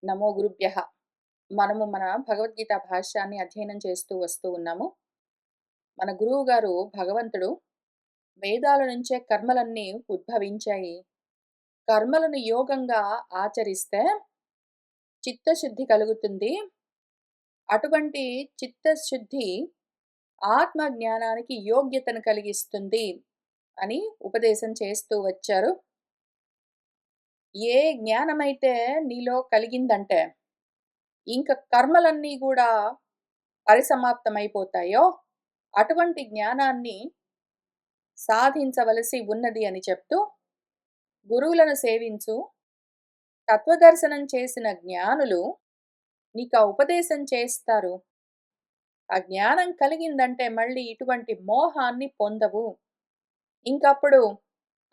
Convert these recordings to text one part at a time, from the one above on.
నమో గురుభ్యః. మనము మన భగవద్గీత భాష్యాన్ని అధ్యయనం చేస్తూ వస్తూ ఉన్నాము. మన గురువు గారు భగవంతుడు వేదాల నుంచే కర్మలన్నీ ఉద్భవించాయి. కర్మలను యోగంగా ఆచరిస్తే చిత్తశుద్ధి కలుగుతుంది. అటువంటి చిత్తశుద్ధి ఆత్మ జ్ఞానానికి యోగ్యతను కలిగిస్తుంది అని ఉపదేశం చేస్తూ వచ్చారు. ఏ జ్ఞానమైతే నీలో కలిగిందంటే ఇంక కర్మలన్నీ గూడా పరిసమాప్తమైపోతాయో, అటువంటి జ్ఞానాన్ని సాధించవలసి ఉన్నది అని చెప్తూ, గురువులను సేవించు, తత్వదర్శనం చేసిన జ్ఞానులు నీకా ఉపదేశం చేస్తారు. ఆ జ్ఞానం కలిగిందంటే మళ్ళీ ఇటువంటి మోహాన్ని పొందవు. ఇంకప్పుడు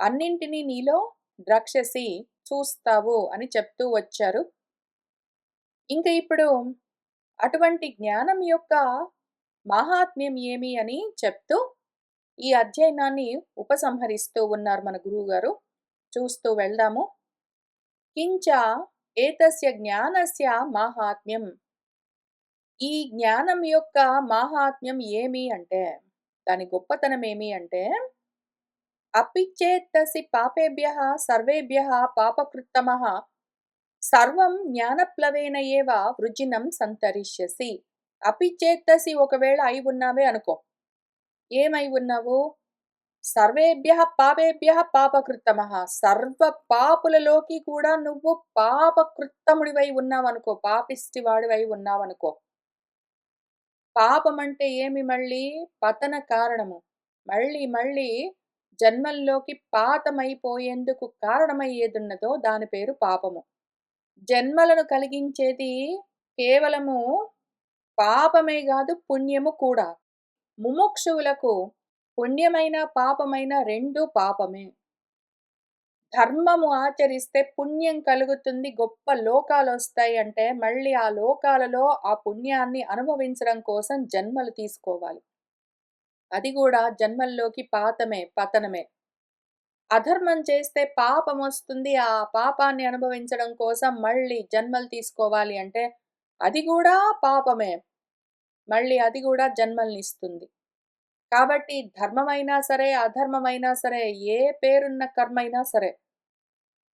అన్నింటినీ నీలో ద్రక్షసి చూస్తావు అని చెప్తూ వచ్చారు. ఇంక ఇప్పుడు అటువంటి జ్ఞానం యొక్క మాహాత్మ్యం ఏమి అని చెప్తూ ఈ అధ్యయనాన్ని ఉపసంహరిస్తూ ఉన్నారు మన గురువుగారు. చూస్తూ వెళ్దాము. కించ ఏతస్య జ్ఞానస్య మాహాత్మ్యం. ఈ జ్ఞానం యొక్క మాహాత్మ్యం ఏమి అంటే, దాని గొప్పతనం ఏమి అంటే, అపిచేత్తసి పాపేభ్యః సర్వేభ్యః పాపకృత్తమః సర్వం జ్ఞానప్లవేన ఏవ వృజినం సంతరిష్యసి. అపిచేత్తసి ఒకవేళ అయి ఉన్నావే అనుకో. ఏమై ఉన్నావు? సర్వేభ్యః పాపేభ్యః పాపకృత్తమః. సర్వ పాపులలోకి కూడా నువ్వు పాపకృత్తముడివై ఉన్నావనుకో. పాపిష్టివాడివై ఉన్నావనుకో. పాపమంటే ఏమి మళ్ళీ? పతన కారణము. మళ్ళీ మళ్ళీ జన్మల్లోకి పాతమైపోయేందుకు కారణమయ్యేదున్నదో దాని పేరు పాపము. జన్మలను కలిగించేది కేవలము పాపమే గాదు, పుణ్యము కూడా. ముముక్షువులకు పుణ్యమైన, పాపమైన రెండూ పాపమే. ధర్మము ఆచరిస్తే పుణ్యం కలుగుతుంది, గొప్ప లోకాలొస్తాయి అంటే మళ్ళీ ఆ లోకాలలో ఆ పుణ్యాన్ని అనుభవించడం కోసం జన్మలు తీసుకోవాలి. అది గూడా జన్మల్లోకి పతనమే. అధర్మం చేస్తే పాపమొస్తుంది. ఆ పాపాన్ని అనుభవించడం కోసం మళ్ళీ జన్మలు తీసుకోవాలి అంటే అది గూడా పాపమే. మళ్ళీ అది గూడా జన్మలనిస్తుంది. కాబట్టి ధర్మమైనా సరే, అధర్మమైనా సరే, ఏ పేరున్న కర్మైనా సరే,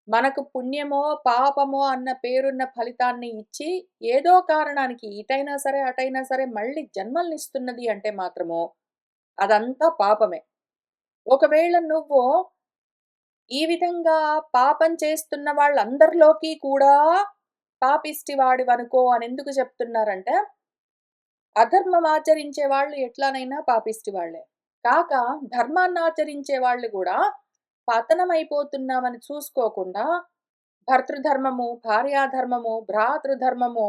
మనకు పుణ్యమో, పాపమో అన్న పేరున్న ఫలితాన్ని ఇచ్చి, ఏదో కారణానికి ఇటైనా సరే, అటైనా సరే మళ్ళీ జన్మలనిస్తున్నది అంటే మాత్రము అదంతా పాపమే. ఒకవేళ నువ్వు ఈ విధంగా పాపం చేస్తున్న వాళ్ళందరిలోకి కూడా పాపిష్టివాడివనుకో అనెందుకు చెప్తున్నారంటే, అధర్మం ఆచరించే వాళ్ళు ఎట్లానైనా పాపిష్టి వాళ్ళే. కాక ధర్మాన్నాచరించే వాళ్ళు గూడా పతనమైపోతున్నామని చూసుకోకుండా భర్తృధర్మము, భార్యాధర్మము, భ్రాతృధర్మము,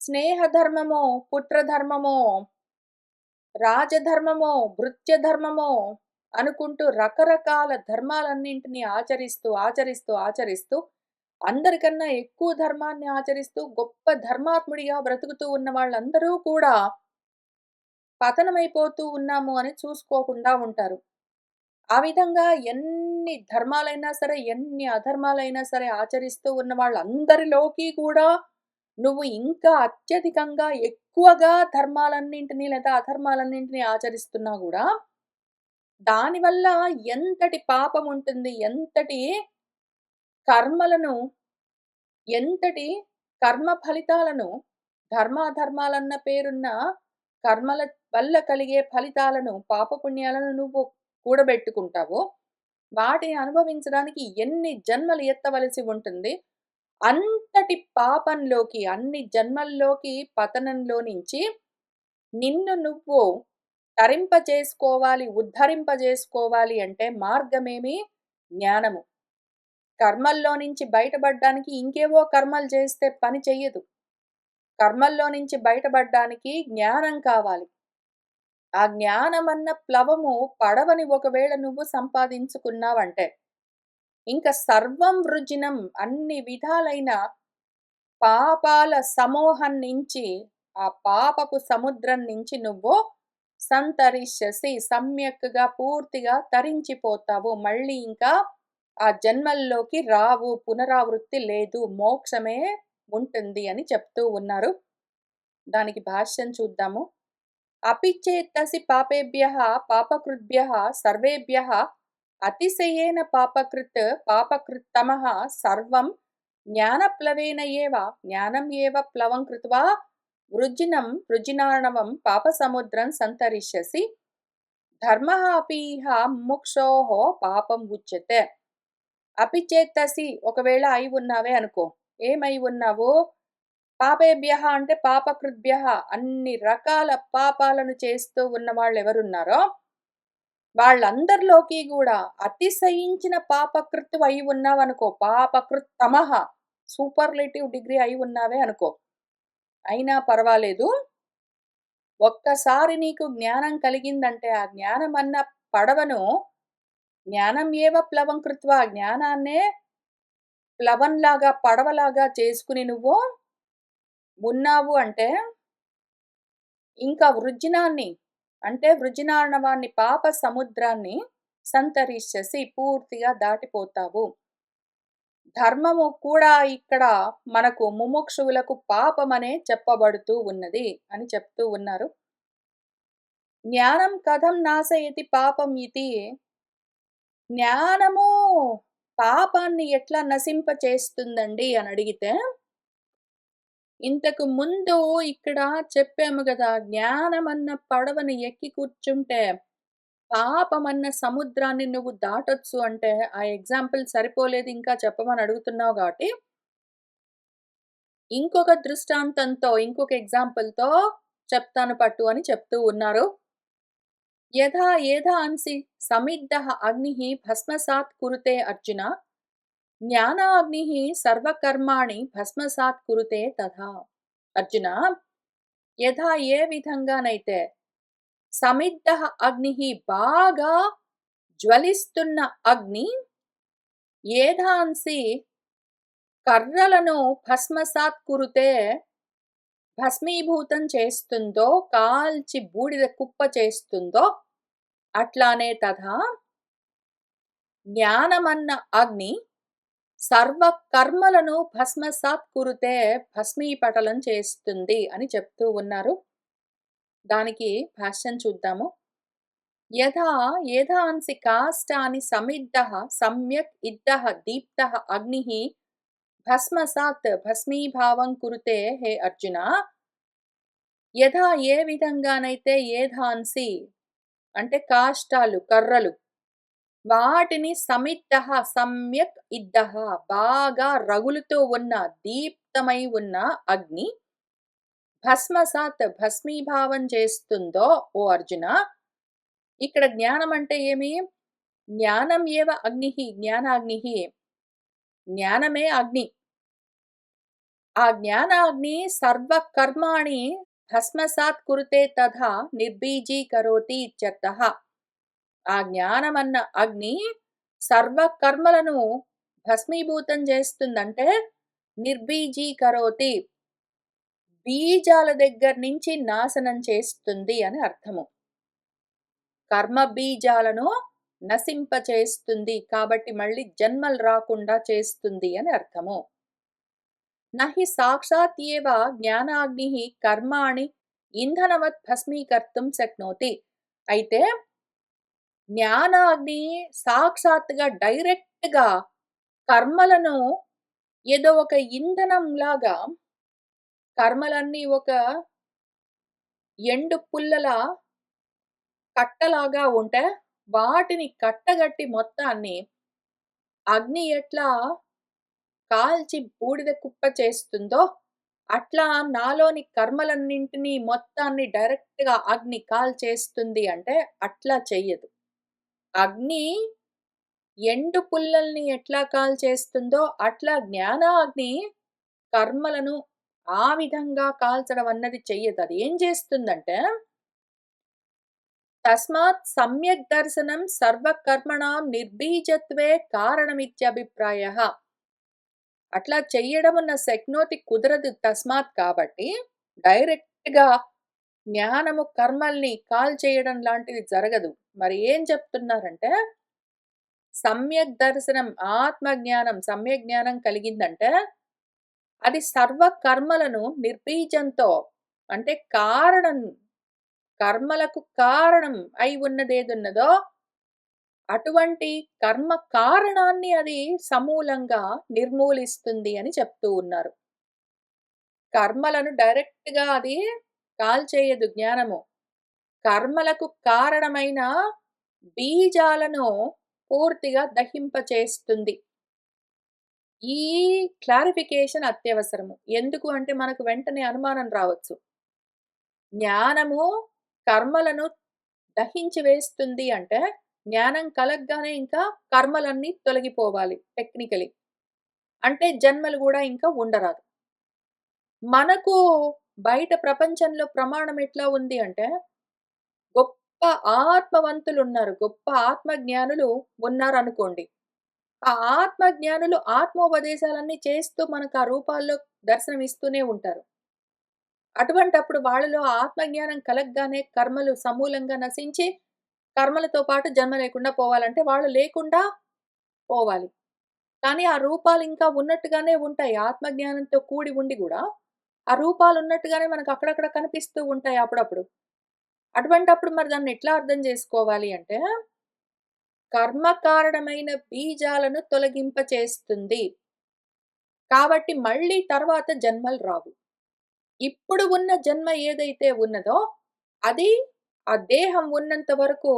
స్నేహధర్మము, పుత్రధర్మము, రాజధర్మము, భృత్యధర్మము అనుకుంటూ రకరకాల ధర్మాలన్నింటినీ ఆచరిస్తూ అందరికన్నా ఎక్కువ ధర్మాన్ని ఆచరిస్తూ గొప్ప ధర్మాత్ముడిగా బ్రతుకుతూ ఉన్న వాళ్ళందరూ కూడా పతనమైపోతూ ఉన్నాము అని చూసుకోకుండా ఉంటారు. ఆ విధంగా ఎన్ని ధర్మాలైనా సరే, ఎన్ని అధర్మాలైనా సరే ఆచరిస్తూ ఉన్న వాళ్ళందరిలోకి కూడా నువ్వు ఇంకా అత్యధికంగా ఎక్కువగా ధర్మాలన్నింటినీ లేదా అధర్మాలన్నింటినీ ఆచరిస్తున్నా గూడా, దానివల్ల ఎంతటి పాపముంటుంది, కర్మలను ఎంతటి కర్మ ఫలితాలను ధర్మాధర్మాలన్న పేరున్న కర్మల వల్ల కలిగే ఫలితాలను, పాపపుణ్యాలను నువ్వు కూడబెట్టుకుంటావో, వాటిని అనుభవించడానికి ఎన్ని జన్మలు ఎత్తవలసి ఉంటుంది. అంతటి పాపంలోకి, అన్ని జన్మల్లోకి పతనంలో నుంచి నిన్ను నువ్వు ఉద్ధరింపజేసుకోవాలి అంటే మార్గమేమి? జ్ఞానము. కర్మల్లో నుంచి బయటపడ్డానికి ఇంకేవో కర్మలు చేస్తే పని చెయ్యదు. కర్మల్లో నుంచి బయటపడ్డానికి జ్ఞానం కావాలి. ఆ జ్ఞానమన్న ప్లవము పడవని ఒకవేళ నువ్వు సంపాదించుకున్నావంటే, ఇంక సర్వం వృజినం అన్ని విధాలైన పాపాల సమూహం నుంచి, ఆ పాపపు సముద్రం నుంచి నువ్వు సంతరిష్యసి సమ్యక్‌గా పూర్తిగా తరించిపోతావు. మళ్ళీ ఇంకా ఆ జన్మల్లోకి రావు. పునరావృత్తి లేదు. మోక్షమే ఉంటుంది అని చెప్తూ ఉన్నారు. దానికి భాష్యం చూద్దాము. అపి చేత్తసి పాపేభ్యః పాపకృద్భ్యః సర్వేభ్యః అతిశయేన పాపకృత్తమః సర్వం జ్ఞానప్లవేన ఏవ జ్ఞానం ఏవ ప్లవం కృత్వా వృజినార్ణవం పాపసముద్రం సంతరిష్యసి ధర్మః అపి ఇహ ముముక్షోః పాపం ఉచ్యతే. అపి చేత్తసి ఒకవేళ అయి ఉన్నావే అనుకో. ఏమై ఉన్నావు? పాపేభ్యః అంటే పాపకృద్భ్యః అన్ని రకాల పాపాలను చేస్తూ ఉన్న వాళ్ళెవరున్నారో వాళ్ళందరిలోకి గూడా అతిశయించిన పాపకృత్తు అయి ఉన్నావనుకో. పాపకృత్తమః సూపర్లేటివ్ డిగ్రీ అయి ఉన్నావే అనుకో. అయినా పర్వాలేదు. ఒక్కసారి నీకు జ్ఞానం కలిగిందంటే ఆ జ్ఞానమన్న పడవను జ్ఞానం ఏవ ప్లవం కృత్వా జ్ఞానాన్నే ప్లవంలాగా పడవలాగా చేసుకుని నువ్వు ఉన్నావు అంటే ఇంకా వృజినాన్ని అంటే వృజినార్ణవాన్ని పాప సముద్రాన్ని సంతరిష్యసి పూర్తిగా దాటిపోతావు. ధర్మము కూడా ఇక్కడ మనకు ముముక్షువులకు పాపమనే చెప్పబడుతూ ఉన్నది అని చెప్తూ ఉన్నారు. జ్ఞానం కథం నాశయతి పాపం ఇతి. జ్ఞానము పాపాన్ని ఎట్లా నశింపచేస్తుందండి అని అడిగితే ఇంతకు ముందు ఇక్కడ చెప్పాము గదా! జ్ఞానమన్న పడవని ఎక్కి కూర్చుంటే పాపమన్న సముద్రాన్ని నువ్వు దాటొచ్చు అంటే ఆ ఎగ్జాంపుల్ సరిపోలేదు ఇంకా చెప్పమని అడుగుతున్నావు గాబట్టి ఇంకొక దృష్టాంతంతో ఇంకొక ఎగ్జాంపుల్‌తో చెప్తాను పట్టు అని చెప్తూ ఉన్నారు. యథా ఏధాంసి సమిద్ధః అగ్నిః భస్మసాత్ కురుతే అర్జున జ్ఞానాగ్నిః సర్వకర్మాణి భస్మసాత్ కురుతే తథా. అర్జున యథా ఏ విధంగానైతే సమిద్ధః అగ్నిః బాగా జ్వలిస్తున్న అగ్ని ఏధాంసి కర్రలను భస్మసాత్ కురుతే భస్మీభూతం చేస్తుందో కాల్చి బూడిద కుప్ప చేస్తుందో అట్లానే తథా జ్ఞానమన్న అగ్ని సర్వ కర్మలను భస్మసాత్ కురుతే భస్మీపటలం చేస్తుంది అని చెప్తూ ఉన్నారు. దానికి భాష్యం చూద్దాము. యథా ఏధాంసి కాష్టాని సమిద్ధః సమ్యక్ ఇద్దః దీప్తః అగ్నిః భస్మసాత్ భస్మీభావం కురుతే హే అర్జున. యథా ఏ విధంగానైతే ఏధాంసి అంటే కాష్టాలు కర్రలు వాటిని సమిద్ధః సమ్యక్ ఇద్దః బాగా రగులుతూ ఉన్న దీప్తమై ఉన్న అగ్ని భస్మసాత్ భస్మీభావం చేస్తుందో ఓ అర్జున. ఇక్కడ జ్ఞానం అంటే ఏమి? జ్ఞానం ఏవ అగ్నిః జ్ఞానాగ్నిః. జ్ఞానమే అగ్ని. ఆ జ్ఞానాగ్ని సర్వ కర్మాణి భస్మసాత్ కురుతే తథా నిర్బీజీకరోతి ఇత్యర్థః. ఆ జ్ఞానమన్న అగ్ని సర్వ కర్మలను భస్మీభూతం చేస్తుందంటే నిర్బీజీకరోతి బీజాల దగ్గర నుంచి నాశనం చేస్తుంది అని అర్థము. కర్మ బీజాలను నశింపచేస్తుంది కాబట్టి మళ్ళీ జన్మలు రాకుండా చేస్తుంది అని అర్థము. నహి సాక్షాత్ ఏవ జ్ఞానాగ్నిః కర్మాణి ఇంధనవత్ భస్మీకర్తుం శక్నోతి. అయితే జ్ఞానాగ్ని సాక్షాత్తుగా డైరెక్ట్‌గా కర్మలను ఏదో ఒక ఇంధనంలాగా కర్మలన్నీ ఒక ఎండు పుల్లల కట్టలాగా ఉంటే వాటిని కట్టగట్టి మొత్తాన్ని అగ్ని ఎట్లా కాల్చి బూడిద కుప్ప చేస్తుందో అట్లా నాలోని కర్మలన్నింటినీ మొత్తాన్ని డైరెక్ట్‌గా అగ్ని కాల్చేస్తుంది అంటే అట్లా చెయ్యదు. అగ్ని ఎండు పుల్లల్ని ఎట్లా కాల్చేస్తుందో అట్లా జ్ఞానాగ్ని కర్మలను ఆ విధంగా కాల్చడం అన్నది చెయ్యదు. అది ఏం చేస్తుందంటే తస్మాత్ సమ్యక్ దర్శనం సర్వకర్మణాం నిర్బీజత్వే కారణమిత్యభిప్రాయః. అట్లా చెయ్యడం అన్న శక్నోతి కుదరదు తస్మాత్ కాబట్టి డైరెక్ట్‌గా జ్ఞానము కర్మల్ని కాల్చేయడం లాంటిది జరగదు. మరి ఏం చెప్తున్నారంటే సమ్యక్ దర్శనం, ఆత్మజ్ఞానం, సమ్యక్ జ్ఞానం కలిగిందంటే, అది సర్వ కర్మలను నిర్బీజంతో అంటే కర్మలకు కారణం అయి ఉన్నదేదున్నదో, అటువంటి కర్మ కారణాన్ని అది సమూలంగా నిర్మూలిస్తుంది అని చెప్తూ ఉన్నారు. కర్మలను డైరెక్ట్‌గా అది కాల్చేయదు జ్ఞానము. కర్మలకు కారణమైన బీజాలను పూర్తిగా దహింపచేస్తుంది. ఈ క్లారిఫికేషన్ అత్యవసరము. ఎందుకు అంటే మనకు వెంటనే అనుమానం రావచ్చు. జ్ఞానము కర్మలను దహించి వేస్తుంది అంటే, జ్ఞానం కలగ్గానే ఇంకా కర్మలన్నీ తొలగిపోవాలి టెక్నికలీ. అంటే జన్మలు గూడా ఇంకా ఉండరాదు. మనకు బయట ప్రపంచంలో ప్రమాణం ఎట్లా ఉంది అంటే, గొప్ప ఆత్మవంతులున్నారు. గొప్ప ఆత్మజ్ఞానులు ఉన్నారనుకోండి. ఆ ఆత్మజ్ఞానులు ఆత్మోపదేశాలన్నీ చేస్తూ మనకు ఆ రూపాల్లో దర్శనమిస్తూనే ఉంటారు. అటువంటప్పుడు వాళ్ళలో ఆత్మజ్ఞానం కలగ్గానే కర్మలు సమూలంగా నశించి, కర్మలతో పాటు జన్మ లేకుండా పోవాలంటే వాళ్ళు లేకుండా పోవాలి. కానీ ఆ రూపాలింకా ఉన్నట్టుగానే ఉంటాయి. ఆత్మజ్ఞానంతో కూడి ఉండి గూడా, ఆ రూపాలున్నట్టుగానే మనకు అక్కడక్కడ కనిపిస్తూ ఉంటాయి అప్పుడప్పుడు. అటువంటప్పుడు మరి దాన్నెట్లా అర్థం జేసుకోవాలి అంటే, కర్మ కారణమైన బీజాలను తొలగింపచేస్తుంది. కాబట్టి మళ్ళీ తర్వాత జన్మలు రావు. ఇప్పుడు ఉన్న జన్మ ఏదైతే ఉన్నదో, అది ఆ దేహం ఉన్నంత వరకు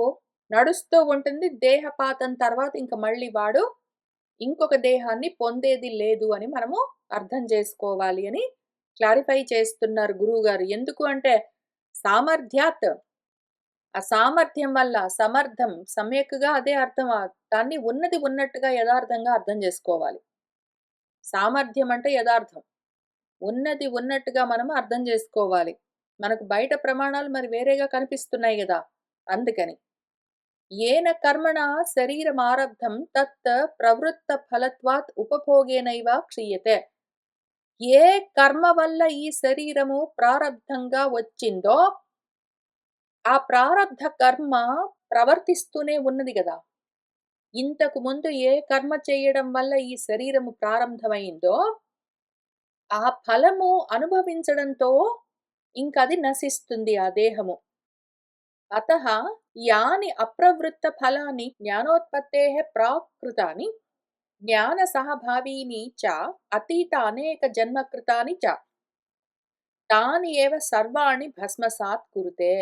నడుస్తూ ఉంటుంది. దేహపాతం తర్వాత ఇంక మళ్ళీ వాడు ఇంకొక దేహాన్ని పొందేది లేదు అని మనము అర్థం జేసుకోవాలి అని క్లారిఫై చేస్తున్నారు గురువుగారు. ఎందుకు అంటే సామర్థ్యాత్ ఆ సామర్థ్యం వల్ల సమర్థం, సమ్యక్‌గా అదే అర్థం. దాన్ని ఉన్నది ఉన్నట్టుగా యథార్థంగా అర్థం జేసుకోవాలి. సామర్థ్యం అంటే యథార్థం. ఉన్నది ఉన్నట్టుగా మనం అర్థం జేసుకోవాలి. మనకు బయట ప్రమాణాలు మరి వేరేగా కనిపిస్తున్నాయి గదా! అందుకని. ఏన కర్మణా శరీరమారబ్ధం తత్ ప్రవృత్త ఫలత్వాత్ ఉపభోగేనైవ క్షీయతే. ఏ కర్మ వల్ల ఈ శరీరము ప్రారబ్ధంగా వచ్చిందో, ఆ ప్రారబ్ధ కర్మ ప్రవర్తిస్తూనే ఉన్నది గదా! ఇంతకు ముందు ఏ కర్మ చేయడం వల్ల ఈ శరీరము ప్రారంభమైందో, ఆ ఫలము అనుభవించడంతో ఇంకది నశిస్తుంది ఆ దేహము. అతః యాని అప్రవృత్త ఫలాని జ్ఞానోత్పత్తేః ప్రాక్ కృతాని జ్ఞాన సహభావీని చ అతీత అనేక జన్మకృతాని చ తాని ఏవ సర్వాణి భస్మసాత్ కురుతే.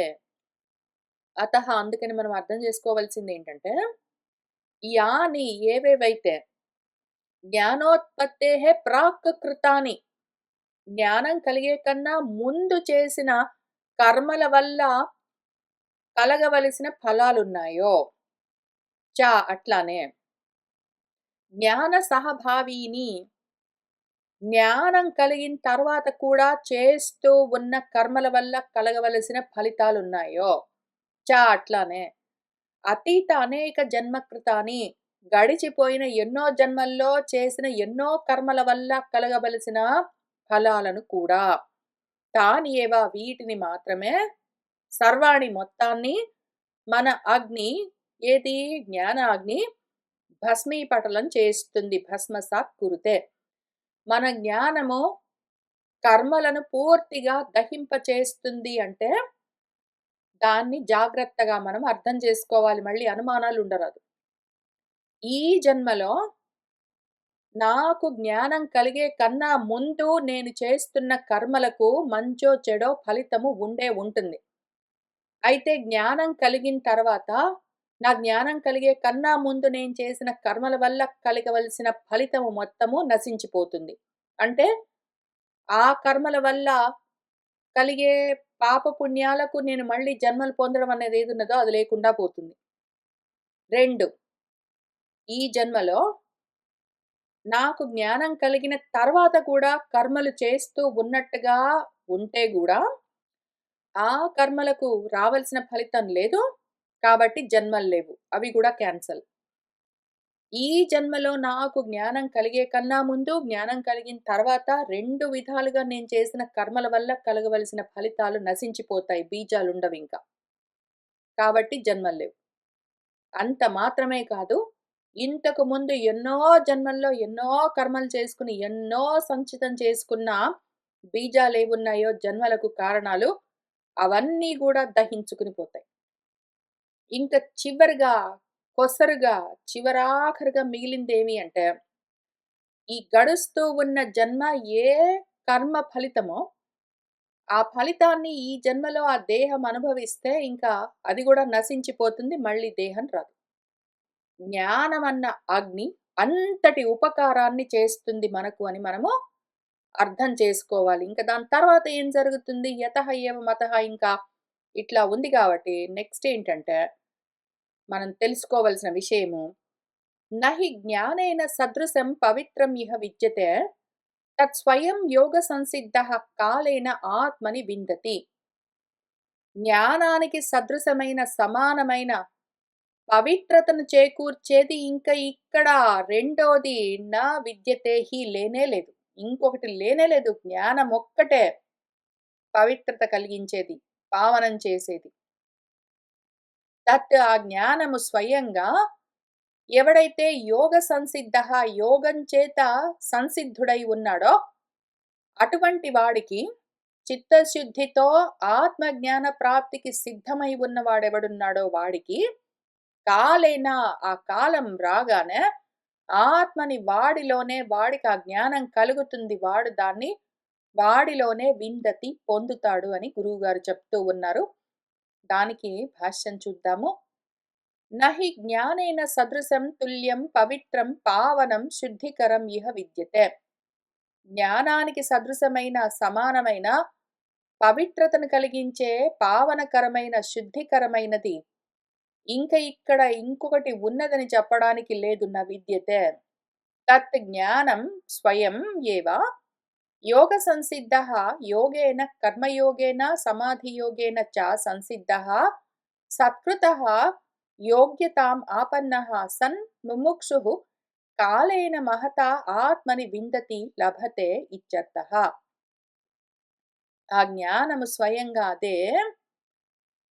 అతః అందుకని మనం అర్థం చేసుకోవాల్సిందేంటంటే, యాని ఏవేవైతే జ్ఞానోత్పత్తేః ప్రాక్ కృతాని జ్ఞానం కలిగే కన్నా ముందు చేసిన కర్మల వల్ల కలగవలసిన ఫలాలున్నాయో, అట్లానే జ్ఞాన సహభావీని జ్ఞానం కలిగిన తర్వాత కూడా చేస్తూ ఉన్న కర్మల వల్ల కలగవలసిన ఫలితాలున్నాయో, అట్లానే అతీత అనేక జన్మకృతాని గడిచిపోయిన ఎన్నో జన్మల్లో చేసిన ఎన్నో కర్మల వల్ల కలగవలసిన ఫలాలను కూడా తాని ఏవ వీటిని మాత్రమే సర్వాణి మొత్తాన్ని మన అగ్ని ఏది జ్ఞాన అగ్ని భస్మీపటలం చేస్తుంది. భస్మసాత్ కురుతే. మన జ్ఞానము కర్మలను పూర్తిగా దహింపచేస్తుంది అంటే, దాన్ని జాగ్రత్తగా మనం అర్థం చేసుకోవాలి. మళ్ళీ అనుమానాలు ఉండరాదు. ఈ జన్మలో నాకు జ్ఞానం కలిగే కన్నా ముందు నేను చేస్తున్న కర్మలకు మంచో చెడో ఫలితము ఉండే ఉంటుంది. అయితే జ్ఞానం కలిగిన తర్వాత, నా జ్ఞానం కలిగే కన్నా ముందు నేను చేసిన కర్మల వల్ల కలగవలసిన ఫలితము మొత్తము నశించిపోతుంది. అంటే, ఆ కర్మల వల్ల కలిగే పాపపుణ్యాలకు నేను మళ్ళీ జన్మలు పొందడం అనేది ఏదున్నదో అది లేకుండా పోతుంది. 2 ఈ జన్మలో నాకు జ్ఞానం కలిగిన తర్వాత కూడా కర్మలు చేస్తూ ఉన్నట్టుగా ఉంటే గూడా, ఆ కర్మలకు రావాల్సిన ఫలితం లేదు. కాబట్టి జన్మలు లేవు. అవి గూడా క్యాన్సెల్. ఈ జన్మలో నాకు జ్ఞానం కలిగే కన్నా ముందు, జ్ఞానం కలిగిన తర్వాత 2 విధాలుగా నేను చేసిన కర్మల వల్ల కలగవలసిన ఫలితాలు నశించిపోతాయి. బీజాలుండవింక. కాబట్టి జన్మలు లేవు. అంత మాత్రమే కాదు, ఇంతకు ముందు ఎన్నో జన్మల్లో ఎన్నో కర్మలు చేసుకుని, ఎన్నో సంచితం చేసుకున్న బీజాలేవున్నాయో జన్మలకు కారణాలు, అవన్నీ గూడా దహించుకుని పోతాయి. ఇంక చివరగా, కొసరుగా, చివరాఖరిగా మిగిలిందేమి అంటే, ఈ గడుస్తూ ఉన్న జన్మ ఏ కర్మ ఫలితమో, ఆ ఫలితాన్ని ఈ జన్మలో ఆ దేహం అనుభవిస్తే ఇంకా అది గూడా నశించిపోతుంది. మళ్ళీ దేహం రాదు. జ్ఞానమన్న అగ్ని అంతటి ఉపకారాన్ని చేస్తుంది మనకు అని మనము అర్థం చేసుకోవాలి. ఇంక దాని తర్వాత ఏం జరుగుతుంది? యతః ఏవ మతః ఇంకా ఇట్లా ఉంది గాబట్టి నెక్స్ట్ ఏంటంటే, మనం తెలుసుకోవాల్సిన విషయము, నహి జ్ఞానేన సదృశం పవిత్రం ఇహ విద్యతే తత్ స్వయం యోగ సంసిద్ధః కాలేన ఆత్మని విందతి. జ్ఞానానికి సదృశమైన, సమానమైన పవిత్రతను చేకూర్చేది ఇంక ఇక్కడ రెండోది నా విద్యతే హి లేనే లేదు. ఇంకొకటి లేనే లేదు. జ్ఞానమొక్కటే పవిత్రత కలిగించేది, పావనం చేసేది. ఆ జ్ఞానము స్వయంగా ఎవడైతే యోగ సంసిద్ధః యోగం చేత సంసిద్ధుడై ఉన్నాడో, అటువంటి వాడికి చిత్తశుద్ధితో ఆత్మజ్ఞాన ప్రాప్తికి సిద్ధమై ఉన్నవాడెవడున్నాడో వాడికి కాలేన ఆ కాలం రాగానే ఆత్మని వాడిలోనే వాడికి ఆ జ్ఞానం కలుగుతుంది. వాడు దాన్ని వాడిలోనే విందతి పొందుతాడు అని గురువుగారు చెప్తూ ఉన్నారు. దానికి భాష్యం చూద్దాము. నహి జ్ఞానేన సదృశం తుల్యం పవిత్రం పావనం శుద్ధికరం ఇహ విద్యతే. జ్ఞానానికి సదృశమైన, సమానమైన, పవిత్రతను కలిగించే పావనకరమైన, శుద్ధికరమైనది ఇంక ఇక్కడ ఇంకొకటి ఉన్నదని చెప్పడానికి లేదు. న విద్యతే తత్ జ్ఞానం స్వయం ఏవ యోగ సంసిద్ధః యోగేన కర్మయోగేన సమాధియోగేన చ సంసిద్ధః సత్కృతః యోగ్యతాం ఆపన్నః సన్ ముముక్షుః కాలేన మహతా ఆత్మని విందతి లభతే ఇత్యర్థః. ఆ జ్ఞానము స్వయంగా అదే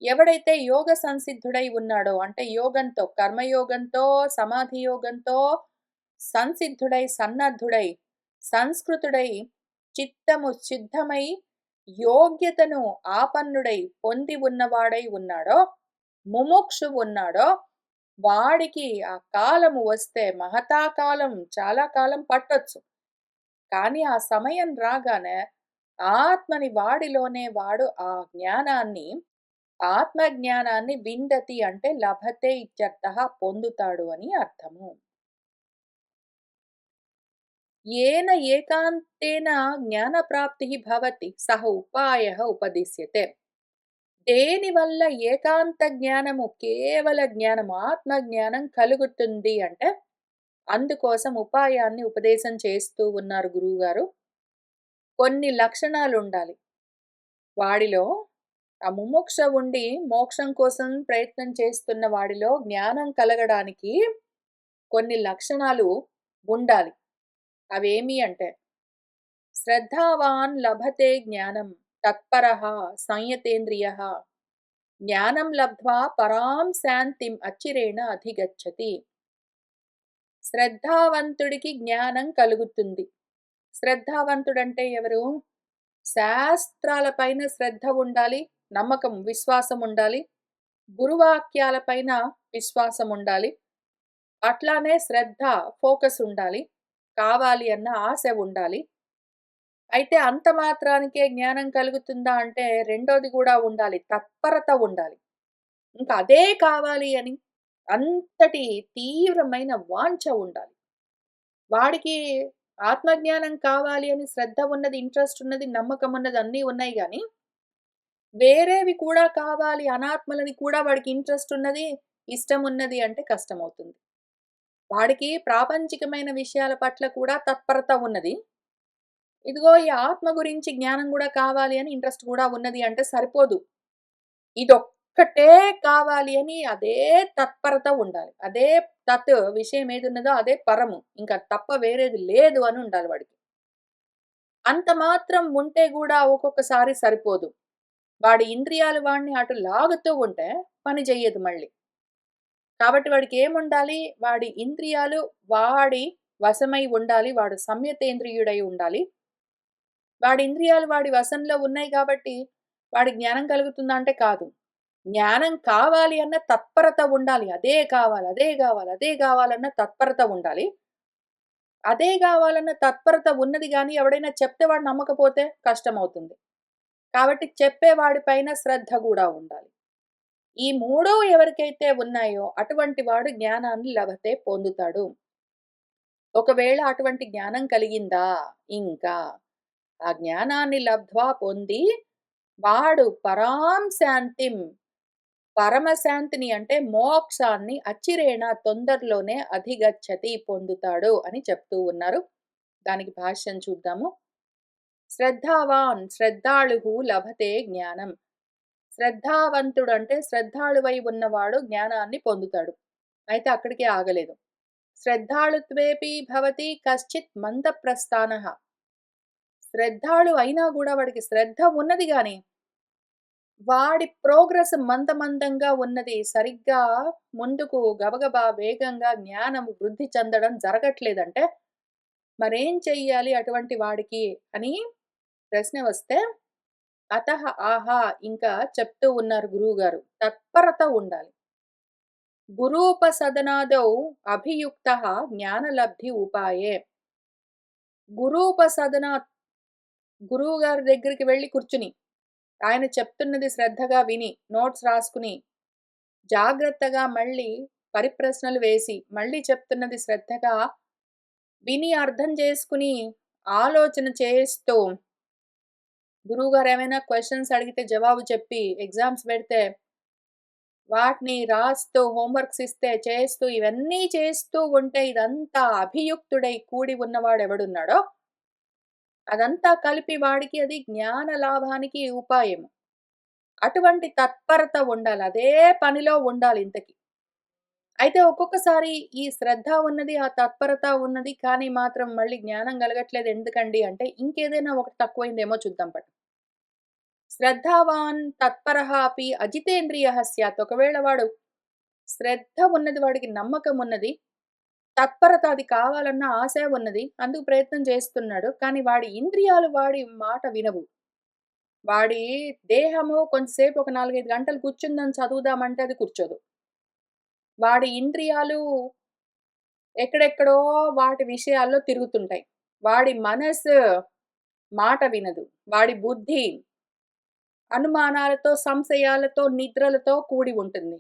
ఎవడైతే యోగ సంసిద్ధుడై ఉన్నాడో, అంటే యోగంతో, కర్మయోగంతో, సమాధి యోగంతో సంసిద్ధుడై, సన్నద్ధుడై, సంస్కృతుడై, చిత్తము సిద్ధమై, యోగ్యతను ఆపన్నుడై పొంది ఉన్నవాడై ఉన్నాడో, ముముక్షు ఉన్నాడో, వాడికి ఆ కాలము వస్తే మహతాకాలం చాలా కాలం పట్టొచ్చు. కానీ ఆ సమయం రాగానే ఆత్మని వాడిలోనే వాడు ఆ జ్ఞానాన్ని ఆత్మజ్ఞానాన్ని విందతి అంటే లభతే ఇత్యర్థః పొందుతాడు అని అర్థము. ఏన ఏకాంతేన జ్ఞానప్రాప్తిః భవతి సహ ఉపాయః ఉపదిశ్యతే. దేని వల్ల ఏకాంత జ్ఞానము, కేవల జ్ఞానం, ఆత్మ జ్ఞానం కలుగుతుంది అంటే అందుకోసం ఉపాయాన్ని ఉపదేశం చేస్తూ ఉన్నారు గురువుగారు. కొన్ని లక్షణాలుండాలి వాడిలో. ఆ ముముక్ష ఉండి మోక్షం కోసం ప్రయత్నం చేస్తున్న వాడిలో జ్ఞానం కలగడానికి కొన్ని లక్షణాలు ఉండాలి. అవేమి అంటే, శ్రద్ధావాన్ లభతే జ్ఞానం తత్పరః సంయతేంద్రియః జ్ఞానం లబ్ధ్వా పరాం శాంతిం అచిరేణ అధిగచ్చతి. శ్రద్ధావంతుడికి జ్ఞానం కలుగుతుంది. శ్రద్ధావంతుడంటే ఎవరు? శాస్త్రాలపైన శ్రద్ధ ఉండాలి, నమ్మకం, విశ్వాసం ఉండాలి. గురువాక్యాలపైన విశ్వాసం ఉండాలి. అట్లానే శ్రద్ధ, ఫోకస్ ఉండాలి. కావాలి అన్న ఆశ ఉండాలి. అయితే అంత మాత్రానికే జ్ఞానం కలుగుతుందా అంటే రెండోది గూడా ఉండాలి. తత్పరత ఉండాలి. ఇంకా అదే కావాలి అని అంతటి తీవ్రమైన వాంఛ ఉండాలి. వాడికి ఆత్మజ్ఞానం కావాలి అని శ్రద్ధ ఉన్నది, ఇంట్రెస్ట్ ఉన్నది, నమ్మకం ఉన్నది అన్నీ ఉన్నాయి గానీ, వేరేవి కూడా కావాలి, అనాత్మలని కూడా వాడికి ఇంట్రెస్ట్ ఉన్నది, ఇష్టం ఉన్నది అంటే కష్టమవుతుంది. వాడికి ప్రాపంచికమైన విషయాల పట్ల కూడా తత్పరత ఉన్నది. ఇదిగో ఈ ఆత్మ గురించి జ్ఞానం గూడా కావాలి అని ఇంట్రెస్ట్ గూడా ఉన్నది అంటే సరిపోదు. ఇదొక్కటే కావాలి అని అదే తత్పరత ఉండాలి. అదే తత్ విషయం ఏదున్నదో అదే పరము. ఇంకా తప్ప వేరేది లేదు అని ఉండాలి వాడికి. అంత మాత్రం ఉంటే గూడా ఒక్కొక్కసారి సరిపోదు. వాడి ఇంద్రియాలు వాడిని అటు లాగుతూ ఉంటే పని చెయ్యదు మళ్ళీ. కాబట్టి వాడికేముండాలి? వాడి ఇంద్రియాలు వాడి వశమై ఉండాలి. వాడు సంయతేంద్రియుడై ఉండాలి. వాడి ఇంద్రియాలు వాడి వశంలో ఉన్నాయి కాబట్టి, వాడికి జ్ఞానం కలుగుతుందా అంటే కాదు. జ్ఞానం కావాలి అన్న తత్పరత ఉండాలి. అదే కావాలి, అదే గావాలి, అదే గావాలన్న తత్పరత ఉండాలి. అదే గావాలన్న తత్పరత ఉన్నది గానీ, ఎవడైనా చెప్తే వాడు నమ్మకపోతే కష్టమవుతుంది. కాబట్టి చెప్పేవాడి పైన శ్రద్ధ గూడా ఉండాలి. ఈ 3 ఎవరికైతే ఉన్నాయో, అటువంటి వాడు జ్ఞానాన్ని లభతే పొందుతాడు. ఒకవేళ అటువంటి జ్ఞానం కలిగిందా, ఇంకా ఆ జ్ఞానాన్ని లబ్ధ్వా పొంది, వాడు పరాం శాంతిం పరమశాంతిని అంటే మోక్షాన్ని అచిరేణ తొందరలోనే అధిగచ్చతి పొందుతాడు అని చెప్తూ ఉన్నారు. దానికి భాష్యం చూద్దాము. శ్రద్ధావాన్ శ్రద్ధాళుః లభతే జ్ఞానం. శ్రద్ధావంతుడు అంటే శ్రద్ధాళువై ఉన్నవాడు జ్ఞానాన్ని పొందుతాడు. అయితే అక్కడికే ఆగలేదు. శ్రద్ధాళుత్వేపి భవతి కశ్చిత్ మందప్రస్థానః. శ్రద్ధాళు అయినా గూడా వాడికి శ్రద్ధ ఉన్నది గాని వాడి ప్రోగ్రెస్ మందమందంగా ఉన్నది. సరిగ్గా ముందుకు గబగబా వేగంగా జ్ఞానం వృద్ధి చెందడం జరగట్లేదంటే, మరేం చెయ్యాలి అటువంటి వాడికి అని ప్రశ్న వస్తే, అతః ఆహా! ఇంకా చెప్తూ ఉన్నారు గురువుగారు. తత్పరత ఉండాలి. గురూపసదనాదౌ అభియుక్తః జ్ఞానలబ్ధి ఉపాయే. గురూపసదనాత్ గురువుగారి దగ్గరికి వెళ్లి కూర్చుని, ఆయన చెప్తున్నది శ్రద్ధగా విని, నోట్స్ రాసుకుని జాగ్రత్తగా మళ్ళీ పరిప్రశ్నలు వేసి, మళ్ళీ చెప్తున్నది శ్రద్ధగా విని అర్థం చేసుకుని, ఆలోచన చేస్తూ గురువుగారు ఏమైనా క్వెషన్స్ అడిగితే జవాబు చెప్పి, ఎగ్జామ్స్ పెడితే వాటిని రాస్తూ, హోంవర్క్స్ ఇస్తే చేస్తూ, ఇవన్నీ చేస్తూ ఉంటే ఇదంతా అభియుక్తుడై కూడి ఉన్నవాడెవడున్నాడో, అదంతా కలిపి వాడికి అది జ్ఞాన లాభానికి ఉపాయము. అటువంటి తత్పరత ఉండాలి. అదే పనిలో ఉండాలి ఇంతకి. అయితే ఒక్కొక్కసారి ఈ శ్రద్ధ ఉన్నది, ఆ తత్పరత ఉన్నది. కానీ మాత్రం మళ్ళీ జ్ఞానం కలగట్లేదు ఎందుకండి అంటే, ఇంకేదైనా ఒకటి తక్కువైందేమో చూద్దాం పట్టు. శ్రద్ధావాన్ తత్పరః అపి అజితేంద్రియః స్యాత్. ఒకవేళ వాడు శ్రద్ధ ఉన్నది, వాడికి నమ్మకం ఉన్నది, తత్పరత అది కావాలన్న ఆశ ఉన్నది. అందుకు ప్రయత్నం చేస్తున్నాడు. కానీ వాడి ఇంద్రియాలు వాడి మాట వినవు. వాడి దేహము కొంతసేపు ఒక 4, 5 గంటలు కూర్చుందని చదువుదామంటే అది కూర్చోదు. వాడి ఇంద్రియాలు ఎక్కడెక్కడో వాటి విషయాల్లో తిరుగుతుంటాయి. వాడి మనసు మాట వినదు. వాడి బుద్ధి అనుమానాలతో, సంశయాలతో, నిద్రలతో కూడి ఉంటుంది.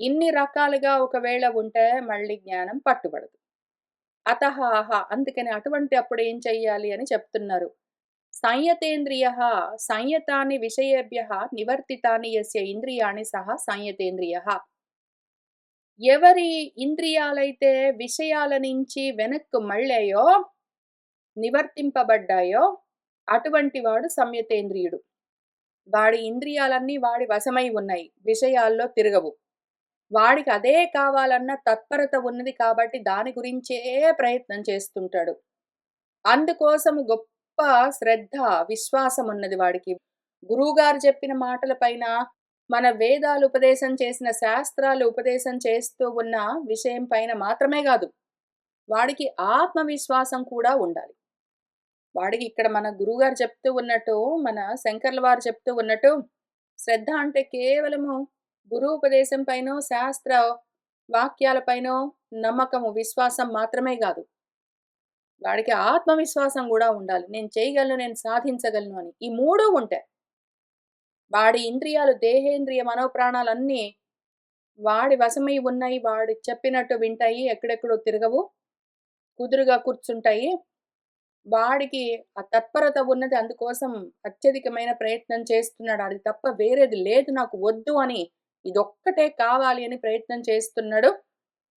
ఇన్ని రకాలుగా ఒకవేళ ఉంటే మళ్ళీ జ్ఞానం పట్టుబడదు. అతః ఆహా! అందుకని అటువంటి అప్పుడు ఏం చెయ్యాలి అని చెప్తున్నారు. సంయతేంద్రియః సంయతాని విషయేభ్యః నివర్తితాని యస్య ఇంద్రియాణి సహ సంయతేంద్రియః. ఎవరి ఇంద్రియాలైతే విషయాల నుంచి వెనక్కు మళ్ళాయో, నివర్తింపబడ్డాయో అటువంటి వాడు సంయతేంద్రియుడు. వాడి ఇంద్రియాలన్నీ వాడి వశమై ఉన్నాయి. విషయాల్లో తిరగవు. వాడికి అదే కావాలన్న తత్పరత ఉన్నది కాబట్టి దాని గురించే ప్రయత్నం చేస్తుంటాడు. అందుకోసం గొప్ప శ్రద్ధ, విశ్వాసం ఉన్నది వాడికి. గురువుగారు చెప్పిన మాటల పైన మన వేదాలు ఉపదేశం చేసిన శాస్త్రాలు ఉపదేశం చేస్తూ ఉన్న విషయం పైన మాత్రమే గాదు. వాడికి ఆత్మవిశ్వాసం కూడా ఉండాలి. వాడికి ఇక్కడ మన గురువుగారు చెప్తూ ఉన్నట్టు, మన శంకర్ల వారు చెప్తూ ఉన్నట్టు, శ్రద్ధ అంటే కేవలము గురూపదేశం పైనో, శాస్త్ర వాక్యాల పైనో నమ్మకము, విశ్వాసం మాత్రమే గాదు. వాడికి ఆత్మవిశ్వాసం గూడా ఉండాలి. నేను చేయగలను, నేను సాధించగలను అని. ఈ 3 ఉంటాయి. వాడి ఇంద్రియాలు, దేహేంద్రియ, మనోప్రాణాలన్నీ వాడి వశమై ఉన్నాయి. వాడు చెప్పినట్టు వింటాయి. ఎక్కడెక్కడో తిరగవు. కుదురుగా కూర్చుంటాయి. వాడికి ఆ తత్పరత ఉన్నది. అందుకోసం అత్యధికమైన ప్రయత్నం చేస్తున్నాడు. అది తప్ప వేరేది లేదు నాకు వద్దు అని, ఇదొక్కటే కావాలి అని ప్రయత్నం చేస్తున్నాడు.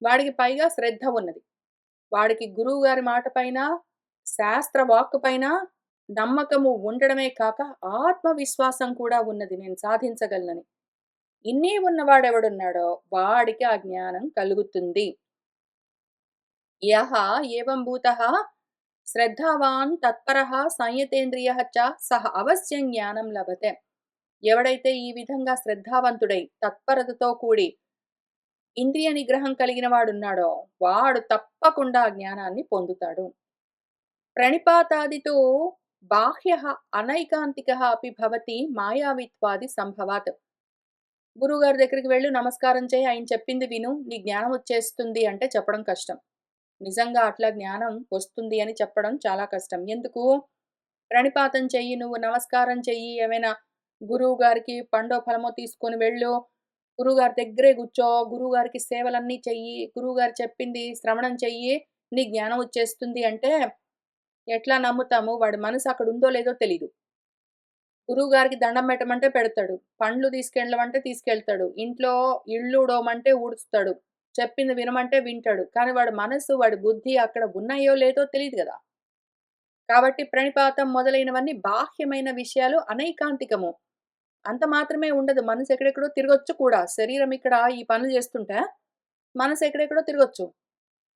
వాడికి పైగా శ్రద్ధ ఉన్నది. వాడికి గురువుగారి మాట పైన, శాస్త్ర వాక్కు పైన నమ్మకము ఉండడమే కాక ఆత్మవిశ్వాసం కూడా ఉన్నది. నేను సాధించగలనని. ఇన్ని ఉన్నవాడెవడున్నాడో వాడికి ఆ జ్ఞానం కలుగుతుంది. యః ఏవం భూతః శ్రద్ధావాన్ తత్పరః సంయతేంద్రియః చ సహ అవశ్యం జ్ఞానం లభతే. ఎవడైతే ఈ విధంగా శ్రద్ధావంతుడై తత్పరతతో కూడి ఇంద్రియ నిగ్రహం కలిగిన వాడున్నాడో, వాడు తప్పకుండా ఆ జ్ఞానాన్ని పొందుతాడు. ప్రణిపాతాదితో బాహ్యః అనైకాంతికः అపి భవతి మాయావిత్వాది సంభవాత్. గురువుగారి దగ్గరికి వెళ్ళు, నమస్కారం చేయి, ఆయన చెప్పింది విను, నీ జ్ఞానం వచ్చేస్తుంది అంటే చెప్పడం కష్టం. నిజంగా అట్లా జ్ఞానం వస్తుంది అని చెప్పడం చాలా కష్టం. ఎందుకు? ప్రణిపాతం చెయ్యి, నువ్వు నమస్కారం చెయ్యి, ఏమైనా గురువుగారికి పండో, ఫలమో తీసుకొని వెళ్ళు, గురువుగారి దగ్గరే కూర్చో, గురువుగారికి సేవలన్నీ చెయ్యి, గురువుగారు చెప్పింది శ్రవణం చెయ్యి, నీ జ్ఞానం వచ్చేస్తుంది అంటే ఎట్లా నమ్ముతాము? వాడి మనసు అక్కడుందో లేదో తెలీదు. గురువుగారికి దండం పెట్టమంటే పెడతాడు. పండ్లు తీసుకెళ్ళమంటే తీసుకెళ్తాడు. ఇంట్లో ఇల్లు ఊడవమంటే ఊడుస్తాడు. చెప్పింది వినమంటే వింటాడు. కానీ వాడి మనసు, వాడి బుద్ధి అక్కడ ఉన్నాయో లేదో తెలీదు గదా! కాబట్టి ప్రణిపాతం మొదలైనవన్నీ బాహ్యమైన విషయాలు అనైకాంతికము. అంత మాత్రమే ఉండదు. మనసు ఎక్కడెక్కడో తిరగొచ్చు కూడా. శరీరం ఇక్కడ ఈ పనులు చేస్తుంటే, మనసు ఎక్కడెక్కడో తిరగొచ్చు.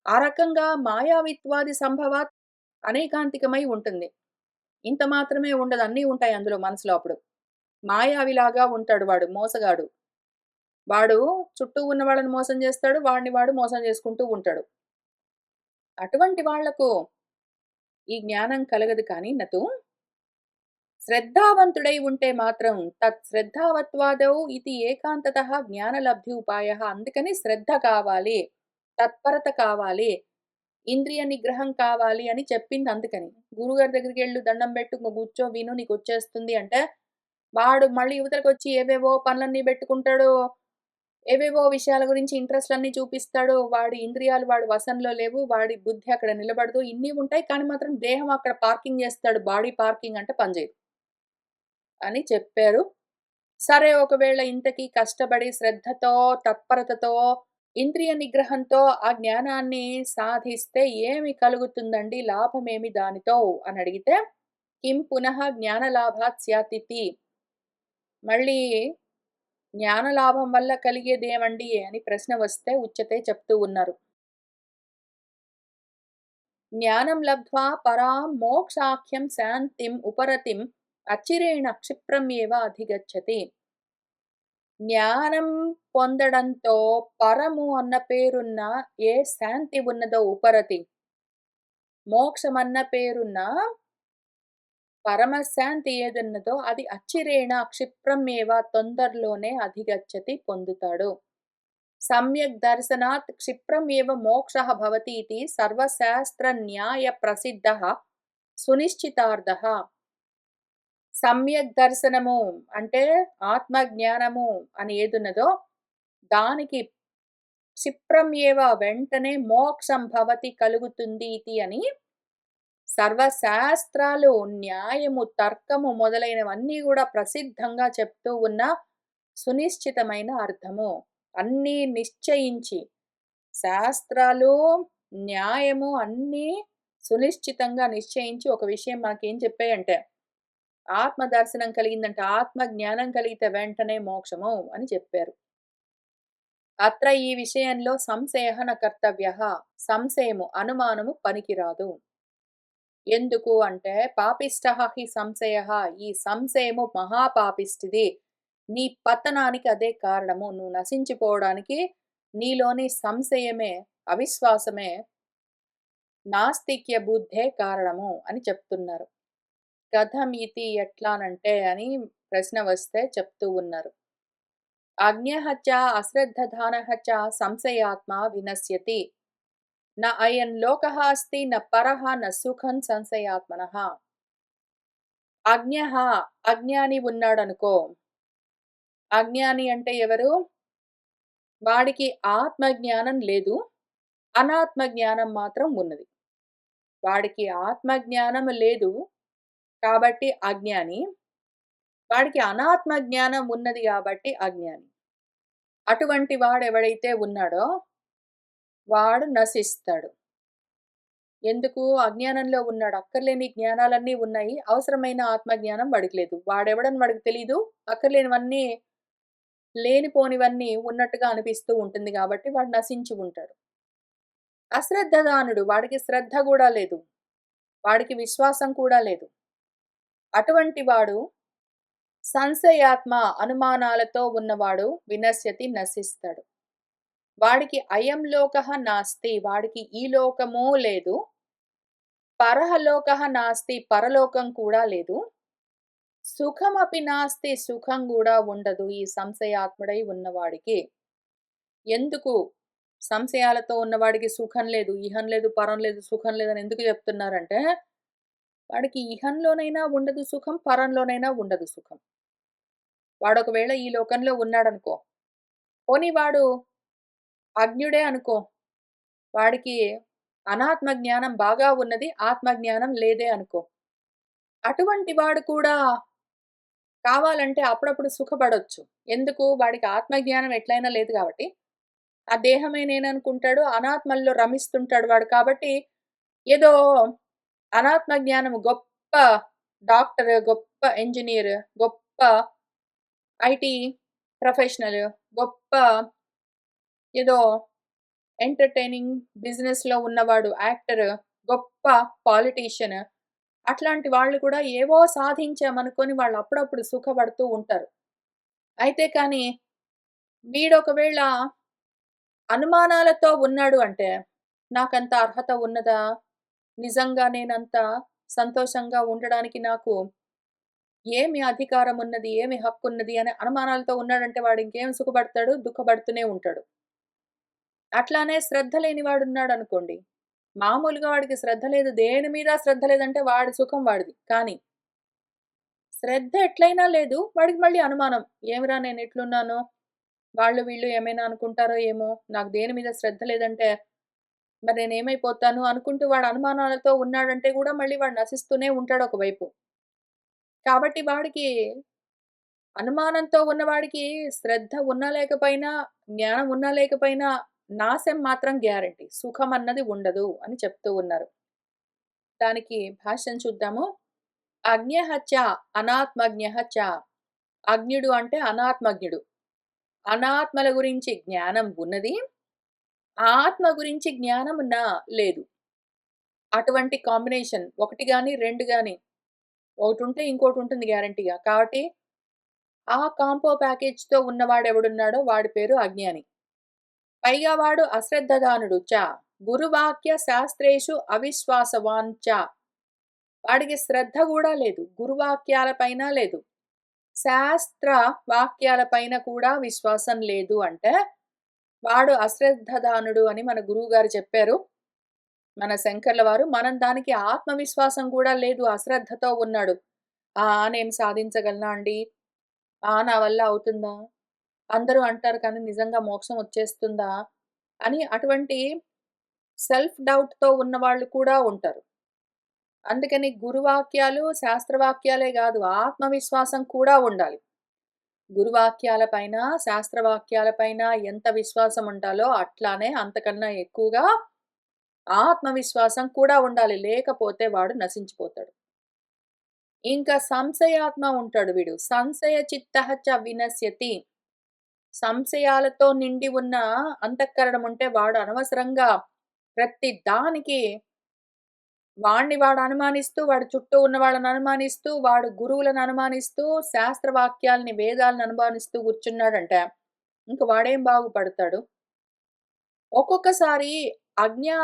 ఆ రకంగా మాయావిత్వాది సంభవాత్ అనేకాంతికమై ఉంటుంది. ఇంత మాత్రమే ఉండదు. అన్నీ ఉంటాయి అందులో మనసులో అప్పుడు. మాయావిలాగా ఉంటాడు వాడు మోసగాడు. వాడు చుట్టూ ఉన్న వాళ్ళని మోసం చేస్తాడు. వాడిని వాడు మోసం చేసుకుంటూ ఉంటాడు. అటువంటి వాళ్లకు ఈ జ్ఞానం కలగదు కానీ నతు శ్రద్ధావంతుడై ఉంటే మాత్రం తత్ శ్రద్ధావత్వాదౌ ఇది ఏకాంతతః జ్ఞానలబ్ధి ఉపాయః. అందుకని శ్రద్ధ కావాలి, తత్పరత కావాలి, ఇంద్రియ నిగ్రహం కావాలి అని చెప్పింది అందుకని. గురువుగారి దగ్గరికెళ్ళు, దండం పెట్టు, కూర్చో, విను, నీకొచ్చేస్తుంది అంటే, వాడు మళ్ళీ ఇవతలకొచ్చి ఏవేవో పనులన్నీ బెట్టుకుంటాడు. ఏవేవో విషయాల గురించి ఇంట్రెస్ట్‌లన్నీ చూపిస్తాడు. వాడి ఇంద్రియాలు వాడి వశంలో లేవు. వాడి బుద్ధి అక్కడ నిలబడదు. ఇన్ని ఉంటాయి. కానీ మాత్రం దేహం అక్కడ పార్కింగ్ జేస్తాడు. బాడీ పార్కింగ్ అంటే పనిజేయదు అని చెప్పారు. సరే, ఒకవేళ ఇంతకీ కష్టపడి శ్రద్ధతో, తత్పరతతో, ఇంద్రియ నిగ్రహంతో ఆ జ్ఞానాన్ని సాధిస్తే ఏమి కలుగుతుందండి? లాభమేమి దానితో అని అడిగితే, కిం పునః జ్ఞానలాభాత్ స్యాతితి. మళ్ళీ జ్ఞానలాభం వల్ల కలిగేదేమండి అని ప్రశ్న వస్తే ఉచ్యతే చెప్తూ ఉన్నారు. జ్ఞానం లబ్ధ్వా పరాం మోక్షాఖ్యం శాంతిం ఉపరతిం అచిరేణ క్షిప్రమేవ అధిగచ్చతి. జ్ఞానం పొందడంతో పరము అన్న పేరున్న ఏ శాంతి ఉన్నదో ఉపరతి, మోక్షమన్న పేరున్న పరమశాంతి ఏదున్నదో అది అచిరేణ క్షిప్రమేవ తొందరలోనే అధిగచ్చతి పొందుతాడు. సమ్యక్ దర్శనాత్ క్షిప్రమేవ మోక్షః భవతీతి సర్వశాస్త్ర న్యాయ ప్రసిద్ధః సునిశ్చితార్థః. సమ్యక్ దర్శనము అంటే ఆత్మ జ్ఞానము అని ఏదున్నదో దానికి క్షిప్రమేవ వెంటనే మోక్షం భవతి కలుగుతుంది ఇది అని సర్వశాస్త్రాలు, న్యాయము, తర్కము మొదలైనవన్నీ గూడా ప్రసిద్ధంగా చెప్తూ ఉన్న సునిశ్చితమైన అర్థము. అన్నీ నిశ్చయించి, శాస్త్రాలు, న్యాయము అన్నీ సునిశ్చితంగా నిశ్చయించి ఒక విషయం మనకేం చెప్పాయంటే, ఆత్మ దర్శనం కలిగిందంటే, ఆత్మ జ్ఞానం కలిగితే వెంటనే మోక్షము అని చెప్పారు. అత్ర ఈ విషయంలో సంశయః న కర్తవ్యః. సంశయము, అనుమానము పనికిరాదు. ఎందుకు అంటే పాపిష్టః హి సంశయః. ఈ సంశయము మహాపాపిష్టిది. నీ పతనానికి అదే కారణము. నువ్వు నశించిపోవడానికి నీలోని సంశయమే, అవిశ్వాసమే, నాస్తిక్య బుద్ధే కారణము అని చెప్తున్నారు. కథం ఇతి ఎట్లానంటే అని ప్రశ్న వస్తే చెప్తూ ఉన్నారు. అజ్ఞః చ అశ్రద్ధధానః చ సంశయాత్మా వినశ్యతి. న అయం లోకః అస్తి న పరః న సుఖం సంశయాత్మనః. అజ్ఞః అజ్ఞాని ఉన్నాడనుకో. అజ్ఞాని అంటే ఎవరు? వాడికి ఆత్మ జ్ఞానం లేదు. అనాత్మ జ్ఞానం మాత్రం ఉన్నది. వాడికి ఆత్మ జ్ఞానం లేదు కాబట్టి అజ్ఞాని. వాడికి అనాత్మ జ్ఞానం ఉన్నది గాబట్టి అజ్ఞాని. అటువంటి వాడెవడైతే ఉన్నాడో వాడు నశిస్తాడు. ఎందుకు? అజ్ఞానంలో ఉన్నాడు. అక్కర్లేని జ్ఞానాలన్నీ ఉన్నాయి. అవసరమైన ఆత్మజ్ఞానం వాడికి లేదు. వాడెవడని వాడికి తెలీదు. అక్కర్లేనివన్నీ, లేనిపోనివన్నీ ఉన్నట్టుగా అనిపిస్తూ ఉంటుంది గాబట్టి వాడు నశించి ఉంటాడు. అశ్రద్ధదానుడు, వాడికి శ్రద్ధ గూడా లేదు. వాడికి విశ్వాసం కూడా లేదు. అటువంటి వాడు సంశయాత్మ, అనుమానాలతో ఉన్నవాడు వినశ్యతి, నశిస్తాడు. వాడికి అయం లోకః నాస్తి. వాడికి ఈ లోకము లేదు. పరః లోకః నాస్తి. పరలోకం కూడా లేదు. సుఖమపి నాస్తి. సుఖం గూడా ఉండదు ఈ సంశయాత్ముడై ఉన్నవాడికి. ఎందుకు సంశయాలతో ఉన్నవాడికి సుఖం లేదు, ఇహం లేదు, పరం లేదు, సుఖం లేదని ఎందుకు చెప్తున్నారంటే, వాడికి ఇహంలోనైనా ఉండదు సుఖం, పరంలోనైనా ఉండదు సుఖం. వాడొకవేళ ఈ లోకంలో ఉన్నాడనుకో, పోనీ వాడు అజ్ఞుడే అనుకో, వాడికి అనాత్మ జ్ఞానం బాగా ఉన్నది, ఆత్మ జ్ఞానం లేదే అనుకో. అటువంటి వాడు కూడా కావాలంటే అప్పుడప్పుడు సుఖపడొచ్చు. ఎందుకు? వాడికి ఆత్మ జ్ఞానం ఎట్లైనా లేదు కాబట్టి, ఆ దేహమే నేననుకుంటాడు. అనాత్మల్లో రమిస్తుంటాడు వాడు కాబట్టి, ఏదో అనాత్మ జ్ఞానము గొప్ప డాక్టర్, గొప్ప ఇంజినీర్, గొప్ప ఐటీ ప్రొఫెషనల్, గొప్ప ఏదో ఎంటర్‌టైనింగ్ బిజినెస్‌లో ఉన్నవాడు, యాక్టర్, గొప్ప పాలిటీషియన్ అట్లాంటి వాళ్ళు కూడా ఏవో సాధించామనుకోని వాళ్ళు అప్పుడప్పుడు సుఖపడుతూ ఉంటారు. అయితే కానీ వీడొకవేళ అనుమానాలతో ఉన్నాడు అంటే, నాకంత అర్హత ఉన్నదా? నిజంగా నేనంత సంతోషంగా ఉండడానికి నాకు ఏమి అధికారం ఉన్నది? ఏమి హక్కున్నది? అనే అనుమానాలతో ఉన్నాడంటే వాడు ఇంకేం సుఖపడతాడు? దుఃఖపడుతూనే ఉంటాడు. అట్లానే శ్రద్ధ లేనివాడున్నాడనుకోండి. మామూలుగా వాడికి శ్రద్ధ లేదు. దేని మీద శ్రద్ధ లేదంటే వాడి సుఖం వాడిది. కానీ శ్రద్ధ ఎట్లైనా లేదు. వాడికి మళ్ళీ అనుమానం. ఏమిరా నేనిట్లున్నాను? వాళ్ళు వీళ్ళు ఏమైనా అనుకుంటారో ఏమో! నాకు దేని మీద శ్రద్ధ లేదంటే మరి నేనేమైపోతాను? అనుకుంటూ వాడు అనుమానాలతో ఉన్నాడంటే గూడా మళ్ళీ వాడు నశిస్తూనే ఉంటాడు ఒకవైపు. కాబట్టి వాడికి అనుమానంతో ఉన్నవాడికి శ్రద్ధ ఉన్నా లేకపోయినా, జ్ఞానం ఉన్నా లేకపోయినా నాశం మాత్రం గ్యారంటీ. సుఖమన్నది ఉండదు అని చెప్తూ ఉన్నారు. దానికి భాష్యం చూద్దాము. అజ్ఞః చ అనాత్మజ్ఞః చ. అజ్ఞుడు అంటే అనాత్మజ్ఞుడు. అనాత్మల గురించి జ్ఞానం ఉన్నది. ఆత్మ గురించి జ్ఞానం లేదు. అటువంటి కాంబినేషన్ 1 గాని, 2 గాని ఒకటుంటే ఇంకోటుంటుంది గ్యారంటీగా. కాబట్టి ఆ కాంబో ప్యాకేజ్‌తో ఉన్నవాడెవడున్నాడో వాడి పేరు అజ్ఞాని. పైగా వాడు అశ్రద్ధదానుడు చ. గురువాక్య శాస్త్రేషు అవిశ్వాసవాన్ చ. వాడికి శ్రద్ధ గూడా లేదు. గురువాక్యాల పైన లేదు. శాస్త్ర వాక్యాల పైన కూడా విశ్వాసం లేదు అంటే, వాడు అశ్రద్ధదానుడు అని మన గురువుగారు చెప్పారు. మన శంకర్ల వారు. మనం దానికి ఆత్మవిశ్వాసం కూడా లేదు. అశ్రద్ధతో ఉన్నాడు. నేను సాధించగలనా అండి? నా వల్ల అవుతుందా? అందరూ అంటారు కానీ నిజంగా మోక్షం వచ్చేస్తుందా? అని అటువంటి సెల్ఫ్ డౌట్‌తో ఉన్నవాళ్ళు కూడా ఉంటారు. అందుకని గురువాక్యాలు, శాస్త్రవాక్యాలే గాదు ఆత్మవిశ్వాసం కూడా ఉండాలి. గురువాక్యాల పైన, శాస్త్రవాక్యాల పైన ఎంత విశ్వాసం ఉండాలో అట్లానే అంతకన్నా ఎక్కువగా ఆత్మవిశ్వాసం కూడా ఉండాలి. లేకపోతే వాడు నశించిపోతాడు. ఇంకా సంశయాత్మ ఉంటాడు వీడు. సంశయ చిత్తః చ వినశ్యతి. సంశయాలతో నిండి ఉన్న అంతఃకరణం ఉంటే వాడు అనవసరంగా ప్రతి దానికి వాడిని వాడు అనుమానిస్తూ, వాడి చుట్టూ ఉన్న వాళ్ళని అనుమానిస్తూ, వాడు గురువులను అనుమానిస్తూ, శాస్త్రవాక్యాల్ని, వేదాలను అనుమానిస్తూ కూర్చున్నాడంటే, ఇంక వాడేం బాగుపడతాడు? ఒక్కొక్కసారి అజ్ఞా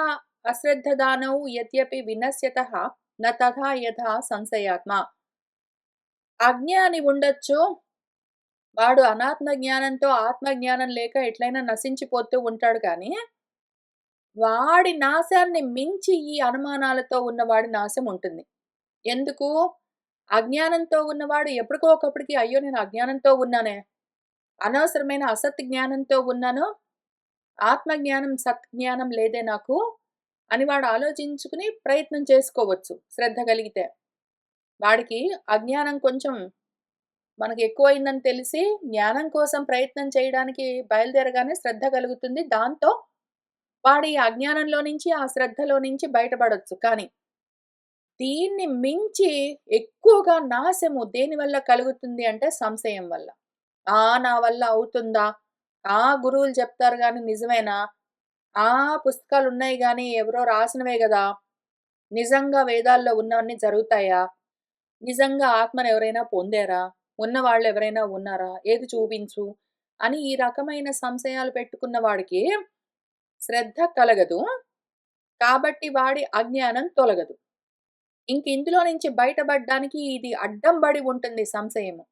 అశ్రద్ధదానౌ యద్యపి వినశ్యతః న తథా యథా సంశయాత్మ. అజ్ఞాని ఉండొచ్చు. వాడు అనాత్మ జ్ఞానంతో ఆత్మ జ్ఞానం లేక ఎట్లైనా నశించిపోతూ ఉంటాడు కానీ, వాడి నాశాన్ని మించి ఈ అనుమానాలతో ఉన్నవాడి నాశం ఉంటుంది. ఎందుకు? అజ్ఞానంతో ఉన్నవాడు ఎప్పటికో ఒకప్పటికి అయ్యో! నేను అజ్ఞానంతో ఉన్నానే, అనవసరమైన అసత్ జ్ఞానంతో ఉన్నాను. ఆత్మజ్ఞానం, సత్జ్ఞానం లేదే నాకు అని వాడు ఆలోచించుకుని ప్రయత్నం చేసుకోవచ్చు శ్రద్ధ కలిగితే. వాడికి అజ్ఞానం కొంచెం మనకి ఎక్కువయిందని తెలిసి జ్ఞానం కోసం ప్రయత్నం చేయడానికి బయలుదేరగానే శ్రద్ధ కలుగుతుంది. దాంతో వాడు ఈ అజ్ఞానంలో నుంచి, ఆ శ్రద్ధలో నుంచి బయటపడొచ్చు. కానీ దీన్ని మించి ఎక్కువగా నాశము దేనివల్ల కలుగుతుంది అంటే సంశయం వల్ల. నా వల్ల అవుతుందా? గురువులు చెప్తారు గానీ నిజమేనా? పుస్తకాలున్నాయి గానీ ఎవరో రాసినవే గదా! నిజంగా వేదాల్లో ఉన్నవన్నీ జరుగుతాయా? నిజంగా ఆత్మను ఎవరైనా పొందారా? ఉన్నవాళ్ళెవరైనా ఉన్నారా? ఏది చూపించు. అని ఈ రకమైన సంశయాలు పెట్టుకున్న వాడికి శ్రద్ధ కలగదు. కాబట్టి వాడి అజ్ఞానం తొలగదు. ఇంక ఇందులో నుంచి బయటపడ్డానికి ఇది అడ్డం బడి ఉంటుంది సంశయము.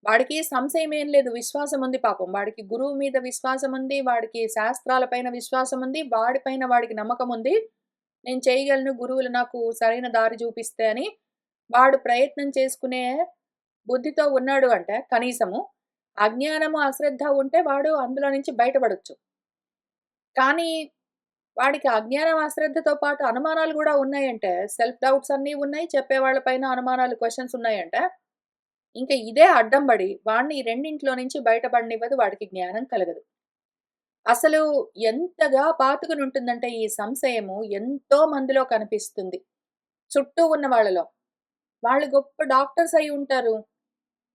వాడికి సంశయం ఏం లేదు. విశ్వాసం ఉంది పాపం. వాడికి గురువు మీద విశ్వాసం ఉంది. వాడికి శాస్త్రాల పైన విశ్వాసం ఉంది. వాడి పైన వాడికి నమ్మకం ఉంది. నేను చేయగలను గురువులు నాకు సరైన దారి చూపిస్తే అని వాడు ప్రయత్నం చేసుకునే బుద్ధితో ఉన్నాడు అంటే కనీసము అజ్ఞానము, అశ్రద్ధ ఉంటే వాడు అందులో నుంచి బయటపడొచ్చు. కానీ వాడికి అజ్ఞానం, అశ్రద్ధతో పాటు అనుమానాలు గూడా ఉన్నాయంటే, సెల్ఫ్ డౌట్స్ అన్నీ ఉన్నాయి. చెప్పేవాళ్ళ పైన అనుమానాలు, క్వెషన్స్ ఉన్నాయంటే, ఇంక ఇదే అడ్డం బడి వాడిని ఈ రెండింట్లో నుంచి బయటపడనివ్వదు. వాడికి జ్ఞానం కలగదు. అసలు ఎంతగా పాతుకునుంటుందంటే ఈ సంశయము ఎంతో మందిలో కనిపిస్తుంది. చుట్టూ ఉన్న వాళ్ళలో. వాళ్ళు గొప్ప డాక్టర్స్ అయ్యి ఉంటారు.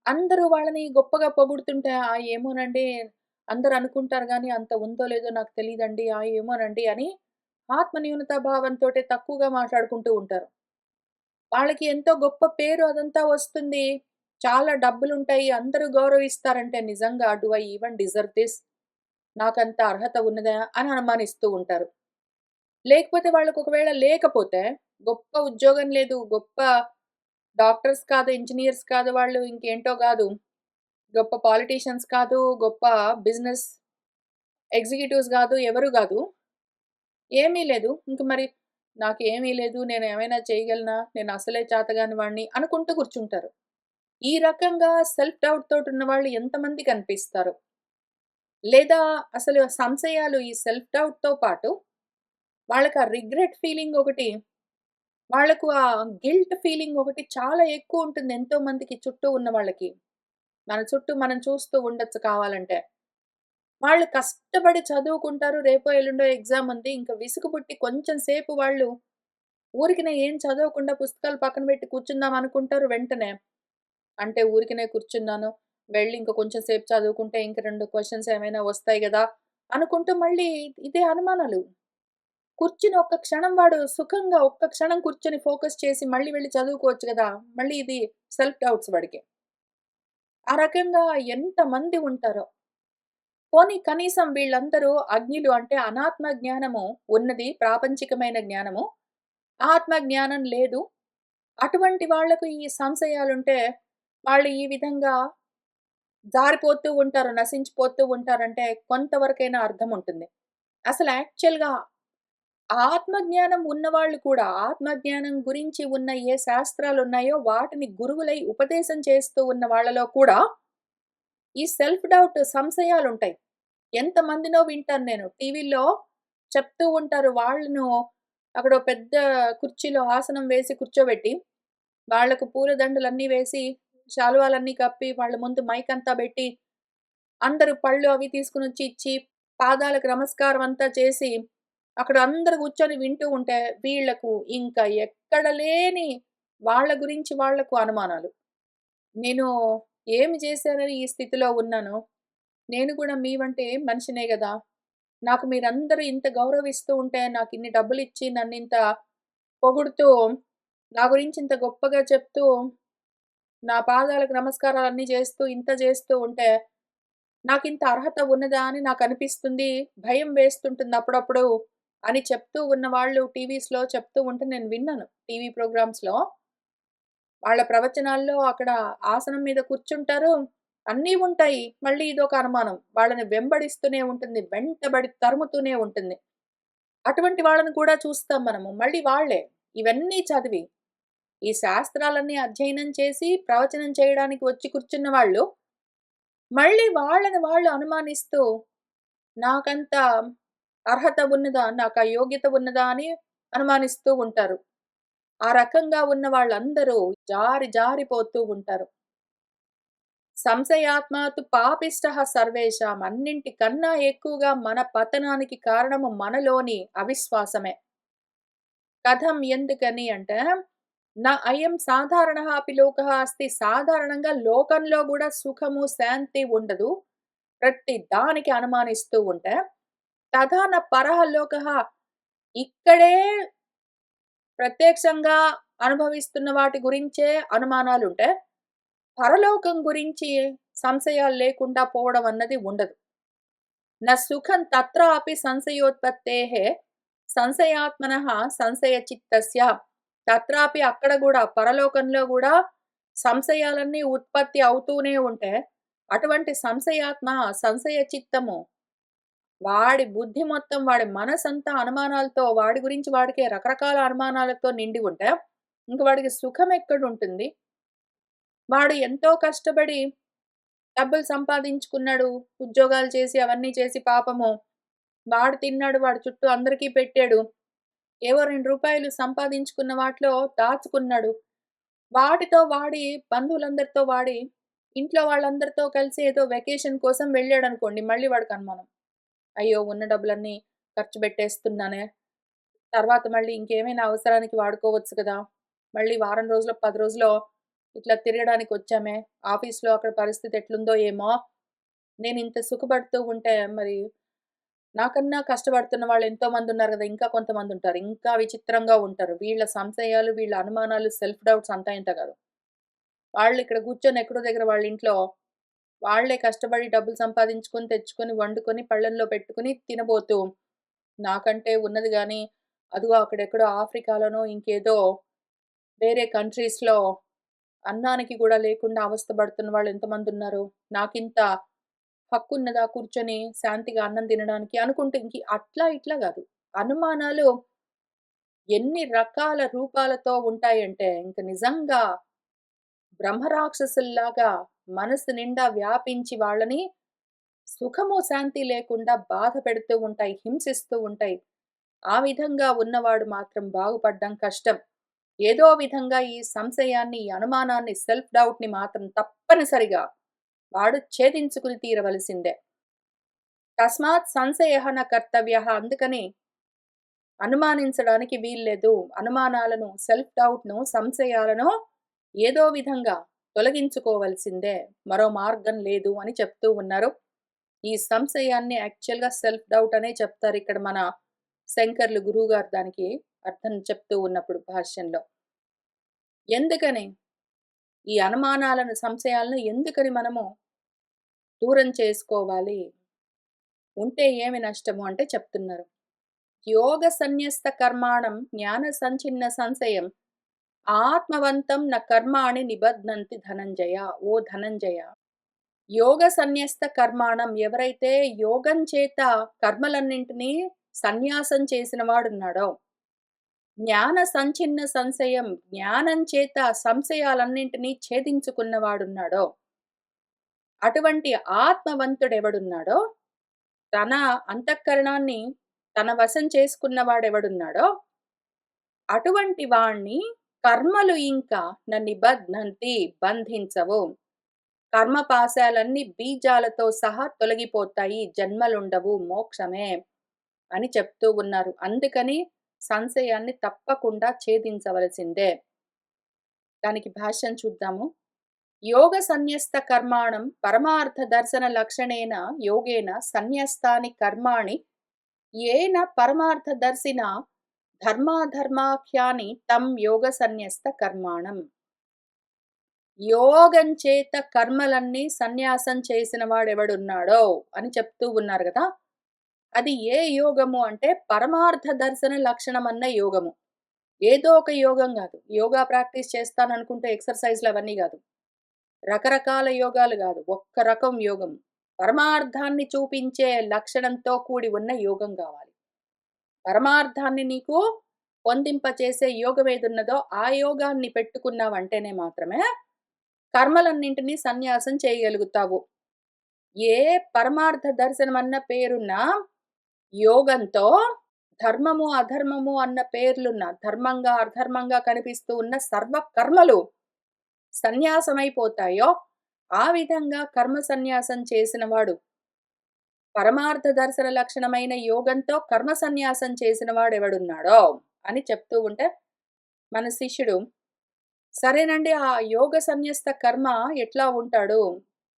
అందరూ వాళ్ళని గొప్పగా పొగుడుతుంటే, ఏమోనండి అందరూ అనుకుంటారు గానీ, అంత ఉందో లేదో నాకు తెలీదండి. ఏమోనండి అని ఆత్మన్యూనతా భావంతోటి తక్కువగా మాట్లాడుకుంటూ ఉంటారు. వాళ్ళకి ఎంతో గొప్ప పేరు అదంతా వస్తుంది. చాలా డబ్బులుంటాయి. అందరూ గౌరవిస్తారంటే నిజంగా do I even deserve this? నాకంత అర్హత ఉన్నదా? అని అనుమానిస్తూ ఉంటారు. లేకపోతే వాళ్ళకి ఒకవేళ లేకపోతే గొప్ప ఉద్యోగం లేదు. గొప్ప డాక్టర్స్ కాదు, ఇంజినీర్స్ కాదు, వాళ్ళు ఇంకేంటో గాదు. గొప్ప పాలిటీషియన్స్ కాదు, గొప్ప బిజినెస్ ఎగ్జిక్యూటివ్స్ గాదు, ఎవరు గాదు. ఏమీ లేదు. ఇంక మరి నాకేమీ లేదు, నేనేమైనా చేయగలనా? నేను అసలే చేతగాని వాడిని అనుకుంటూ కూర్చుంటారు. ఈ రకంగా సెల్ఫ్ డౌట్ తోటున్న వాళ్ళు ఎంతమంది కనిపిస్తారు? లేదా అసలు సంశయాలు ఈ సెల్ఫ్ డౌట్‌తో పాటు వాళ్ళకి ఆ రిగ్రెట్ ఫీలింగ్ ఒకటి, వాళ్ళకు ఆ గిల్ట్ ఫీలింగ్ ఒకటి చాలా ఎక్కువుంటుంది ఎంతో మందికి చుట్టూ ఉన్న వాళ్ళకి. మన చుట్టూ మనం చూస్తూ ఉండొచ్చు కావాలంటే. వాళ్ళు కష్టపడి చదువుకుంటారు. రేపో ఎల్లుండో ఎగ్జామ్ ఉంది. ఇంక విసుగు పుట్టి కొంచెం సేపు వాళ్ళు ఊరికనే ఏం చదవకుండా పుస్తకాలు పక్కన పెట్టి కూర్చుందాం అనుకుంటారు వెంటనే. అంటే ఊరికనే కూర్చున్నాను. వెళ్లి ఇంక కొంచెం సేపు చదువుకుంటే ఇంక 2 క్వెషన్స్ ఏమైనా వస్తాయి గదా! అనుకుంటూ మళ్ళీ ఇదే అనుమానాలు. కూర్చుని ఒక్క క్షణం వాడు సుఖంగా ఒక్క క్షణం కూర్చొని ఫోకస్ చేసి మళ్ళీ వెళ్లి చదువుకోవచ్చు గదా! మళ్ళీ ఇది సెల్ఫ్ డౌట్స్ వాడికి. ఆ రకంగా ఎంతమంది ఉంటారో. పోనీ కనీసం వీళ్ళందరూ అజ్ఞులు అంటే అనాత్మ జ్ఞానము ఉన్నది, ప్రాపంచికమైన జ్ఞానము. ఆత్మ జ్ఞానం లేదు. అటువంటి వాళ్ళకు ఈ సంశయాలుంటే వాళ్ళు ఈ విధంగా జారిపోతూ ఉంటారు, నశించిపోతూ ఉంటారంటే కొంతవరకైనా అర్థముంటుంది. అసలు యాక్చువల్‌గా ఆత్మజ్ఞానం ఉన్నవాళ్ళు కూడా ఆత్మజ్ఞానం గురించి ఉన్న ఏ శాస్త్రాలున్నాయో వాటిని గురువులై ఉపదేశం చేస్తూ ఉన్న వాళ్ళలో కూడా ఈ సెల్ఫ్ డౌట్ సంశయాలుంటాయి. ఎంతమందినో వింటాను నేను. టీవీల్లో చెప్తూ ఉంటారు. వాళ్ళను అక్కడో పెద్ద కుర్చీలో ఆసనం వేసి కూర్చోబెట్టి, వాళ్ళకు పూలదండలన్నీ వేసి, శాలువాలన్నీ కప్పి, వాళ్ళ ముందు మైకంతా బెట్టి, అందరూ పళ్ళు అవి తీసుకొనొచ్చి ఇచ్చి, పాదాలకు నమస్కారం అంతా చేసి, అక్కడ అందరూ కూర్చొని వింటూ ఉంటే, వీళ్ళకు ఇంకా ఎక్కడ లేని వాళ్ళ గురించి వాళ్ళకు అనుమానాలు. నేను ఏమి చేశానని ఈ స్థితిలో ఉన్నాను? నేను కూడా మీ వంటి మనిషినే గదా! నాకు మీరందరూ ఇంత గౌరవిస్తూ ఉంటే, నాకిన్ని డబ్బులిచ్చి నన్నింత పొగుడుతూ, నా గురించి ఇంత గొప్పగా చెప్తూ, నా పాదాలకు నమస్కారాలన్నీ చేస్తూ, ఇంత చేస్తూ ఉంటే, నాకింత అర్హత ఉన్నదా అని నాకనిపిస్తుంది. భయం వేస్తుంటుంది అప్పుడప్పుడు అని చెప్తూ ఉన్నవాళ్ళు టీవీస్‌లో చెప్తూ ఉంటే నేను విన్నాను. టీవీ ప్రోగ్రామ్స్‌లో. వాళ్ళ ప్రవచనాల్లో అక్కడ ఆసనం మీద కూర్చుంటారు. అన్నీ ఉంటాయి. మళ్ళీ ఇదొక అనుమానం. వాళ్ళని వెంబడిస్తూనే ఉంటుంది. వెంటబడి తరుముతూనే ఉంటుంది. అటువంటి వాళ్ళని కూడా చూస్తాం మనము. మళ్ళీ వాళ్ళే. ఇవన్నీ చదివి, ఈ శాస్త్రాలన్నీ అధ్యయనం చేసి, ప్రవచనం చేయడానికి వచ్చి కూర్చున్న వాళ్ళు, మళ్ళీ వాళ్ళని వాళ్ళు అనుమానిస్తూ, నాకంత అర్హత ఉన్నదా? నాకా యోగ్యత ఉన్నదా? అని అనుమానిస్తూ ఉంటారు. ఆ రకంగా ఉన్న వాళ్ళందరూ జారిపోతూ ఉంటారు. సంశయాత్మాతు పాపిష్టః సర్వేషాం అన్నింటికన్నా ఎక్కువగా మన పతనానికి కారణము మనలోని అవిశ్వాసమే. కథం ఎందుకని అంటే, అయం సాధారణః అపి లోకః అస్తి. సాధారణంగా లోకంలో గూడా సుఖము, శాంతి ఉండదు. ప్రతి దానికి అనుమానిస్తూ ఉంటే, తథా న పరః లోకః ఇక్కడే ప్రత్యక్షంగా అనుభవిస్తున్న వాటి గురించే అనుమానాలుంటే, పరలోకం గురించి సంశయాలు లేకుండా పోవడం అన్నది ఉండదు. న సుఖం తత్రాపి సంశయోత్పత్తేః సంశయాత్మనః సంశయచిత్తస్య. తత్రాపి అక్కడ గూడా పరలోకంలో గూడా సంశయాలన్నీ ఉత్పత్తి అవుతూనే ఉంటే, అటువంటి సంశయాత్మ, సంశయ చిత్తము వాడి బుద్ధి మొత్తం, వాడి మనసంతా అనుమానాలతో, వాడి గురించి వాడికే రకరకాల అనుమానాలతో నిండి ఉంటే, ఇంక వాడికి సుఖం ఎక్కడుంటుంది? వాడు ఎంతో కష్టపడి డబ్బులు సంపాదించుకున్నాడు. ఉద్యోగాలు చేసి, అవన్నీ చేసి పాపము వాడు తిన్నాడు. వాడి చుట్టూ అందరికీ పెట్టాడు. ఏవో రూ. 2 సంపాదించుకున్న వాటిలో దాచుకున్నాడు. వాటితో వాడి బంధువులందరితో వాడి, ఇంట్లో వాళ్ళందరితో కలిసి ఏదో వెకేషన్ కోసం వెళ్ళాడనుకోండి. మళ్ళీ వాడికి అనుమానం. అయ్యో! ఉన్న డబ్బులన్నీ ఖర్చు పెట్టేస్తున్నానే. తర్వాత మళ్ళీ ఇంకేమైనా అవసరానికి వాడుకోవచ్చు కదా! మళ్ళీ వారం రోజులో, 10 రోజులో ఇట్లా తిరగడానికొచ్చామే. ఆఫీస్‌లో అక్కడ పరిస్థితి ఎట్లుందో ఏమో! నేనింత సుఖపడుతూ ఉంటే మరి నాకన్నా కష్టపడుతున్న వాళ్ళు ఎంతో మందున్నారు గదా! ఇంకా కొంతమందుంటారు. ఇంకా విచిత్రంగా ఉంటారు. వీళ్ళ సంశయాలు, వీళ్ళ అనుమానాలు, సెల్ఫ్ డౌట్స్ అంతా ఇంతా కాదు. వాళ్ళిక్కడ కూర్చొని ఎక్కడో దగ్గర వాళ్ళ ఇంట్లో వాళ్ళే కష్టపడి డబ్బులు సంపాదించుకొని, తెచ్చుకొని, వండుకొని, పళ్ళెంలో పెట్టుకొని తినబోతూ, నాకంటే ఉన్నది గానీ, అదిగో అక్కడెక్కడో ఆఫ్రికాలోనో ఇంకేదో వేరే కంట్రీస్‌లో అన్నానికి గూడా లేకుండా అవస్థ పడుతున్న వాళ్ళు ఎంతమందున్నారు. నాకింత హక్కున్నదా కూర్చొని శాంతిగా అన్నం తినడానికి అనుకుంటే అట్లా ఇట్లా గాదు. అనుమానాలు ఎన్ని రకాల రూపాలతో ఉంటాయంటే, ఇంక నిజంగా బ్రహ్మరాక్షసుల్లాగా మనసు నిండా వ్యాపించి వాళ్ళని సుఖము, శాంతి లేకుండా బాధ పెడుతూ ఉంటాయి, హింసిస్తూ ఉంటాయి. ఆ విధంగా ఉన్నవాడు మాత్రం బాగుపడ్డం కష్టం. ఏదో విధంగా ఈ సంశయాన్ని, ఈ అనుమానాన్ని, సెల్ఫ్ డౌట్‌ని మాత్రం తప్పనిసరిగా వాడు ఛేదించుకుని తీరవలసిందే. తస్మాత్ సంశయః న కర్తవ్యః. అందుకని అనుమానించడానికి వీల్లేదు. అనుమానాలను, సెల్ఫ్ డౌట్‌ను, సంశయాలను ఏదో విధంగా తొలగించుకోవలసిందే. మరో మార్గం లేదు అని చెప్తూ ఉన్నారు. ఈ సంశయాన్ని యాక్చువల్‌గా సెల్ఫ్ డౌట్ అనే చెప్తారు. ఇక్కడ మన శంకర్లు గురువుగారు దానికి అర్థం చెప్తూ ఉన్నప్పుడు భాష్యంలో. ఎందుకని? ఈ అనుమానాలను, సంశయాలను ఎందుకని మనము దూరం చేసుకోవాలి? ఉంటే ఏమి నష్టము అంటే చెప్తున్నారు. యోగ సన్యస్త కర్మాణం జ్ఞాన సంచిన్న సంశయం ఆత్మవంతం న కర్మాణి నిబధ్నంతి ధనంజయ. ఓ ధనంజయ! యోగ సన్యస్త కర్మాణం, ఎవరైతే యోగం చేత కర్మలన్నింటినీ సన్యాసం చేసిన వాడున్నాడో, జ్ఞాన సంచిన్న సంశయం, జ్ఞానం చేత సంశయాలన్నింటినీ ఛేదించుకున్నవాడున్నాడో, అటువంటి ఆత్మవంతుడెవడున్నాడో, తన అంతఃకరణాన్ని తన వశం చేసుకున్నవాడెవడున్నాడో, అటువంటి వాణ్ణి కర్మలు ఇంకా నిబధ్నంతి, బంధించవు. కర్మపాశాలన్నీ బీజాలతో సహా తొలగిపోతాయి. జన్మలుండవు, మోక్షమే అని చెప్తూ ఉన్నారు. అందుకని సంశయాన్ని తప్పకుండా ఛేదించవలసిందే. దానికి భాష్యం చూద్దాము. యోగ సన్యస్త కర్మాణం పరమార్థ దర్శన లక్షణేన యోగేన సన్యస్తాని కర్మాణి ఏన పరమార్థ దర్శిన ధర్మాధర్మాఖ్యాని తం యోగ సన్యస్త కర్మాణం. యోగం చేత కర్మలన్నీ సన్యాసం చేసిన వాడెవడున్నాడో అని చెప్తూ ఉన్నారు కదా! అది ఏ యోగము అంటే పరమార్థ దర్శన లక్షణమన్న యోగము. ఏదో ఒక యోగం గాదు. యోగా ప్రాక్టీస్ చేస్తాననుకుంటే ఎక్సర్‌సైజ్‌లు అవన్నీ గాదు. రకరకాల యోగాలు గాదు. ఒక్క రకం యోగం. పరమార్థాన్ని చూపించే లక్షణంతో కూడి ఉన్న యోగం గావాలి. పరమార్థాన్ని నీకు పొందింపచేసే యోగం ఏదున్నదో ఆ యోగాన్ని పెట్టుకున్నావంటేనే మాత్రమే కర్మలన్నింటినీ సన్యాసం చేయగలుగుతావు. ఏ పరమార్థ దర్శనమన్న పేరున్న యోగంతో ధర్మము, అధర్మము అన్న పేర్లున్న, ధర్మంగా, అధర్మంగా కనిపిస్తూ ఉన్న సర్వ కర్మలు సన్యాసమైపోతాయో, ఆ విధంగా కర్మ సన్యాసం చేసినవాడు, పరమార్థ దర్శన లక్షణమైన యోగంతో కర్మ సన్యాసం చేసిన వాడెవడున్నాడో అని చెప్తూ ఉంటే, మన శిష్యుడు సరేనండి, ఆ యోగ సన్యస్త కర్మ ఎట్లా ఉంటాడు?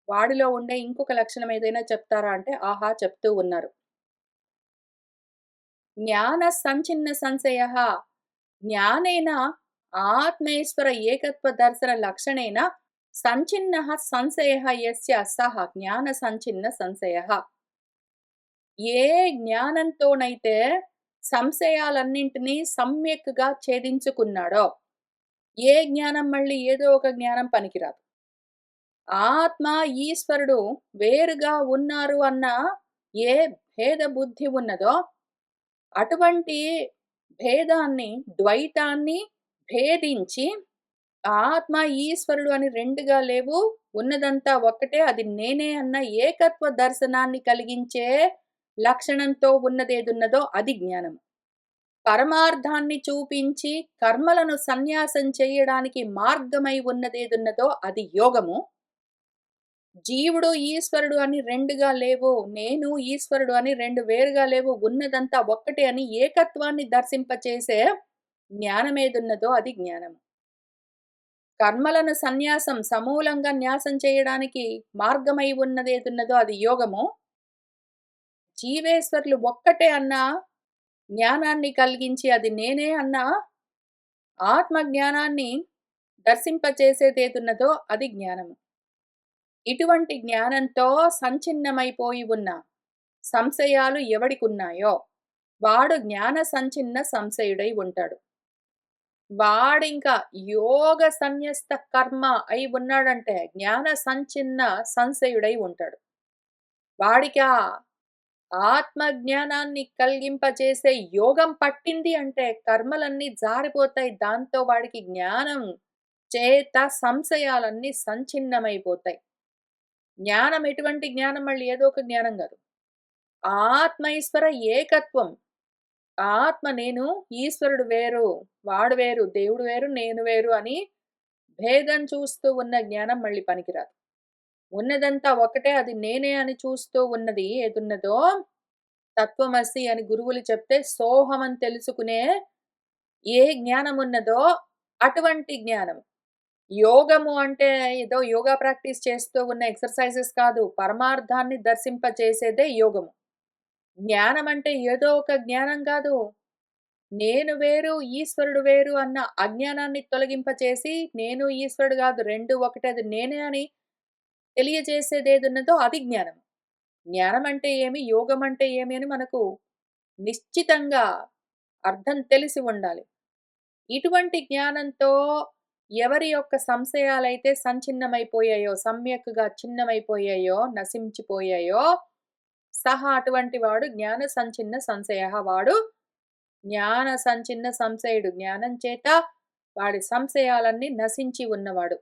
వాడిలో ఉండే ఇంకొక లక్షణం ఏదైనా చెప్తారా అంటే, ఆహా! చెప్తూ ఉన్నారు. జ్ఞాన సంచిన్న సంశయః. జ్ఞానేన ఆత్మేశ్వర ఏకత్వ దర్శన లక్షణేన సంచిన్నః సంశయః యస్య సః జ్ఞాన సంచిన్న సంశయః. ఏ జ్ఞానంతోనైతే సంశయాలన్నింటినీ సమ్యక్‌గా ఛేదించుకున్నాడో, ఏ జ్ఞానం మళ్ళీ ఏదో ఒక జ్ఞానం పనికిరాదు. ఆత్మ, ఈశ్వరుడు వేరుగా ఉన్నారు అన్న ఏ భేద బుద్ధి ఉన్నదో, అటువంటి భేదాన్ని, ద్వైతాన్ని భేదించి ఆత్మ, ఈశ్వరుడు అని 2గా లేవు. ఉన్నదంతా ఒక్కటే. అది నేనే అన్న ఏకత్వ దర్శనాన్ని కలిగించే లక్షణంతో ఉన్నదేదున్నదో అది జ్ఞానం. పరమార్థాన్ని చూపించి కర్మలను సన్యాసం చేయడానికి మార్గమై ఉన్నదేదున్నదో అది యోగము. జీవుడు, ఈశ్వరుడు అని 2గా లేవు. నేను, ఈశ్వరుడు అని 2 వేరుగా లేవు. ఉన్నదంతా ఒక్కటే అని ఏకత్వాన్ని దర్శింపచేసే జ్ఞానమేదున్నదో అది జ్ఞానము. కర్మలను సన్యాసం సమూలంగా న్యాసం చేయడానికి మార్గమై ఉన్నదేదున్నదో అది యోగము. జీవేశ్వరులు ఒక్కటే అన్న జ్ఞానాన్ని కలిగించి అది నేనే అన్న ఆత్మ జ్ఞానాన్ని దర్శింపచేసేదేదున్నదో అది జ్ఞానము. ఇటువంటి జ్ఞానంతో సంచిన్నమైపోయి ఉన్న సంశయాలు ఎవడికున్నాయో వాడు జ్ఞాన సంచిన్న సంశయుడై ఉంటాడు. వాడింకా యోగ సన్యస్త కర్మ అయి ఉన్నాడంటే జ్ఞాన సంచిన్న సంశయుడై ఉంటాడు. వాడికి ఆ ఆత్మ జ్ఞానాన్ని కలిగింపచేసే యోగం పట్టింది అంటే కర్మలన్నీ జారిపోతాయి. దాంతో వాడికి జ్ఞానం చేత సంశయాలన్నీ సంచిన్నమైపోతాయి. జ్ఞానం ఎటువంటి జ్ఞానం మళ్ళీ ఏదో ఒక జ్ఞానం కాదు. ఆత్మ ఈశ్వర ఏకత్వం. ఆత్మ నేను, ఈశ్వరుడు వేరు, వాడు వేరు, దేవుడు వేరు, నేను వేరు అని భేదం చూస్తూ ఉన్న జ్ఞానం మళ్ళీ పనికిరాదు. ఉన్నదంతా ఒకటే, అది నేనే అని చూస్తూ ఉన్నది ఏదున్నదో తత్వమసి అని గురువులు చెప్తే సోహం అని తెలుసుకునే ఏ జ్ఞానం ఉన్నదో అటువంటి జ్ఞానం. యోగము అంటే ఏదో యోగా ప్రాక్టీస్ చేస్తూ ఉన్న ఎక్సర్‌సైజెస్ కాదు. పరమార్థాన్ని దర్శింపచేసేదే యోగము. జ్ఞానం అంటే ఏదో ఒక జ్ఞానం కాదు. నేను వేరు, ఈశ్వరుడు వేరు అన్న అజ్ఞానాన్ని తొలగింపచేసి నేను, ఈశ్వరుడు కాదు 2 ఒకటే, అది నేనే అని తెలియజేసేదేదున్నదో అది జ్ఞానం. జ్ఞానం అంటే ఏమి? యోగం అంటే ఏమి? అని మనకు నిశ్చితంగా అర్థం తెలిసి ఉండాలి. ఇటువంటి జ్ఞానంతో ఎవరి యొక్క సంశయాలైతే సంచిన్నమైపోయాయో, సమ్యక్‌గా చిన్నమైపోయాయో, నశించిపోయాయో, సహా అటువంటి వాడు జ్ఞాన సంచిన్న సంశయః. వాడు జ్ఞాన సంచిన్న సంశయుడు. జ్ఞానం చేత వాడి సంశయాలన్నీ నశించి ఉన్నవాడు.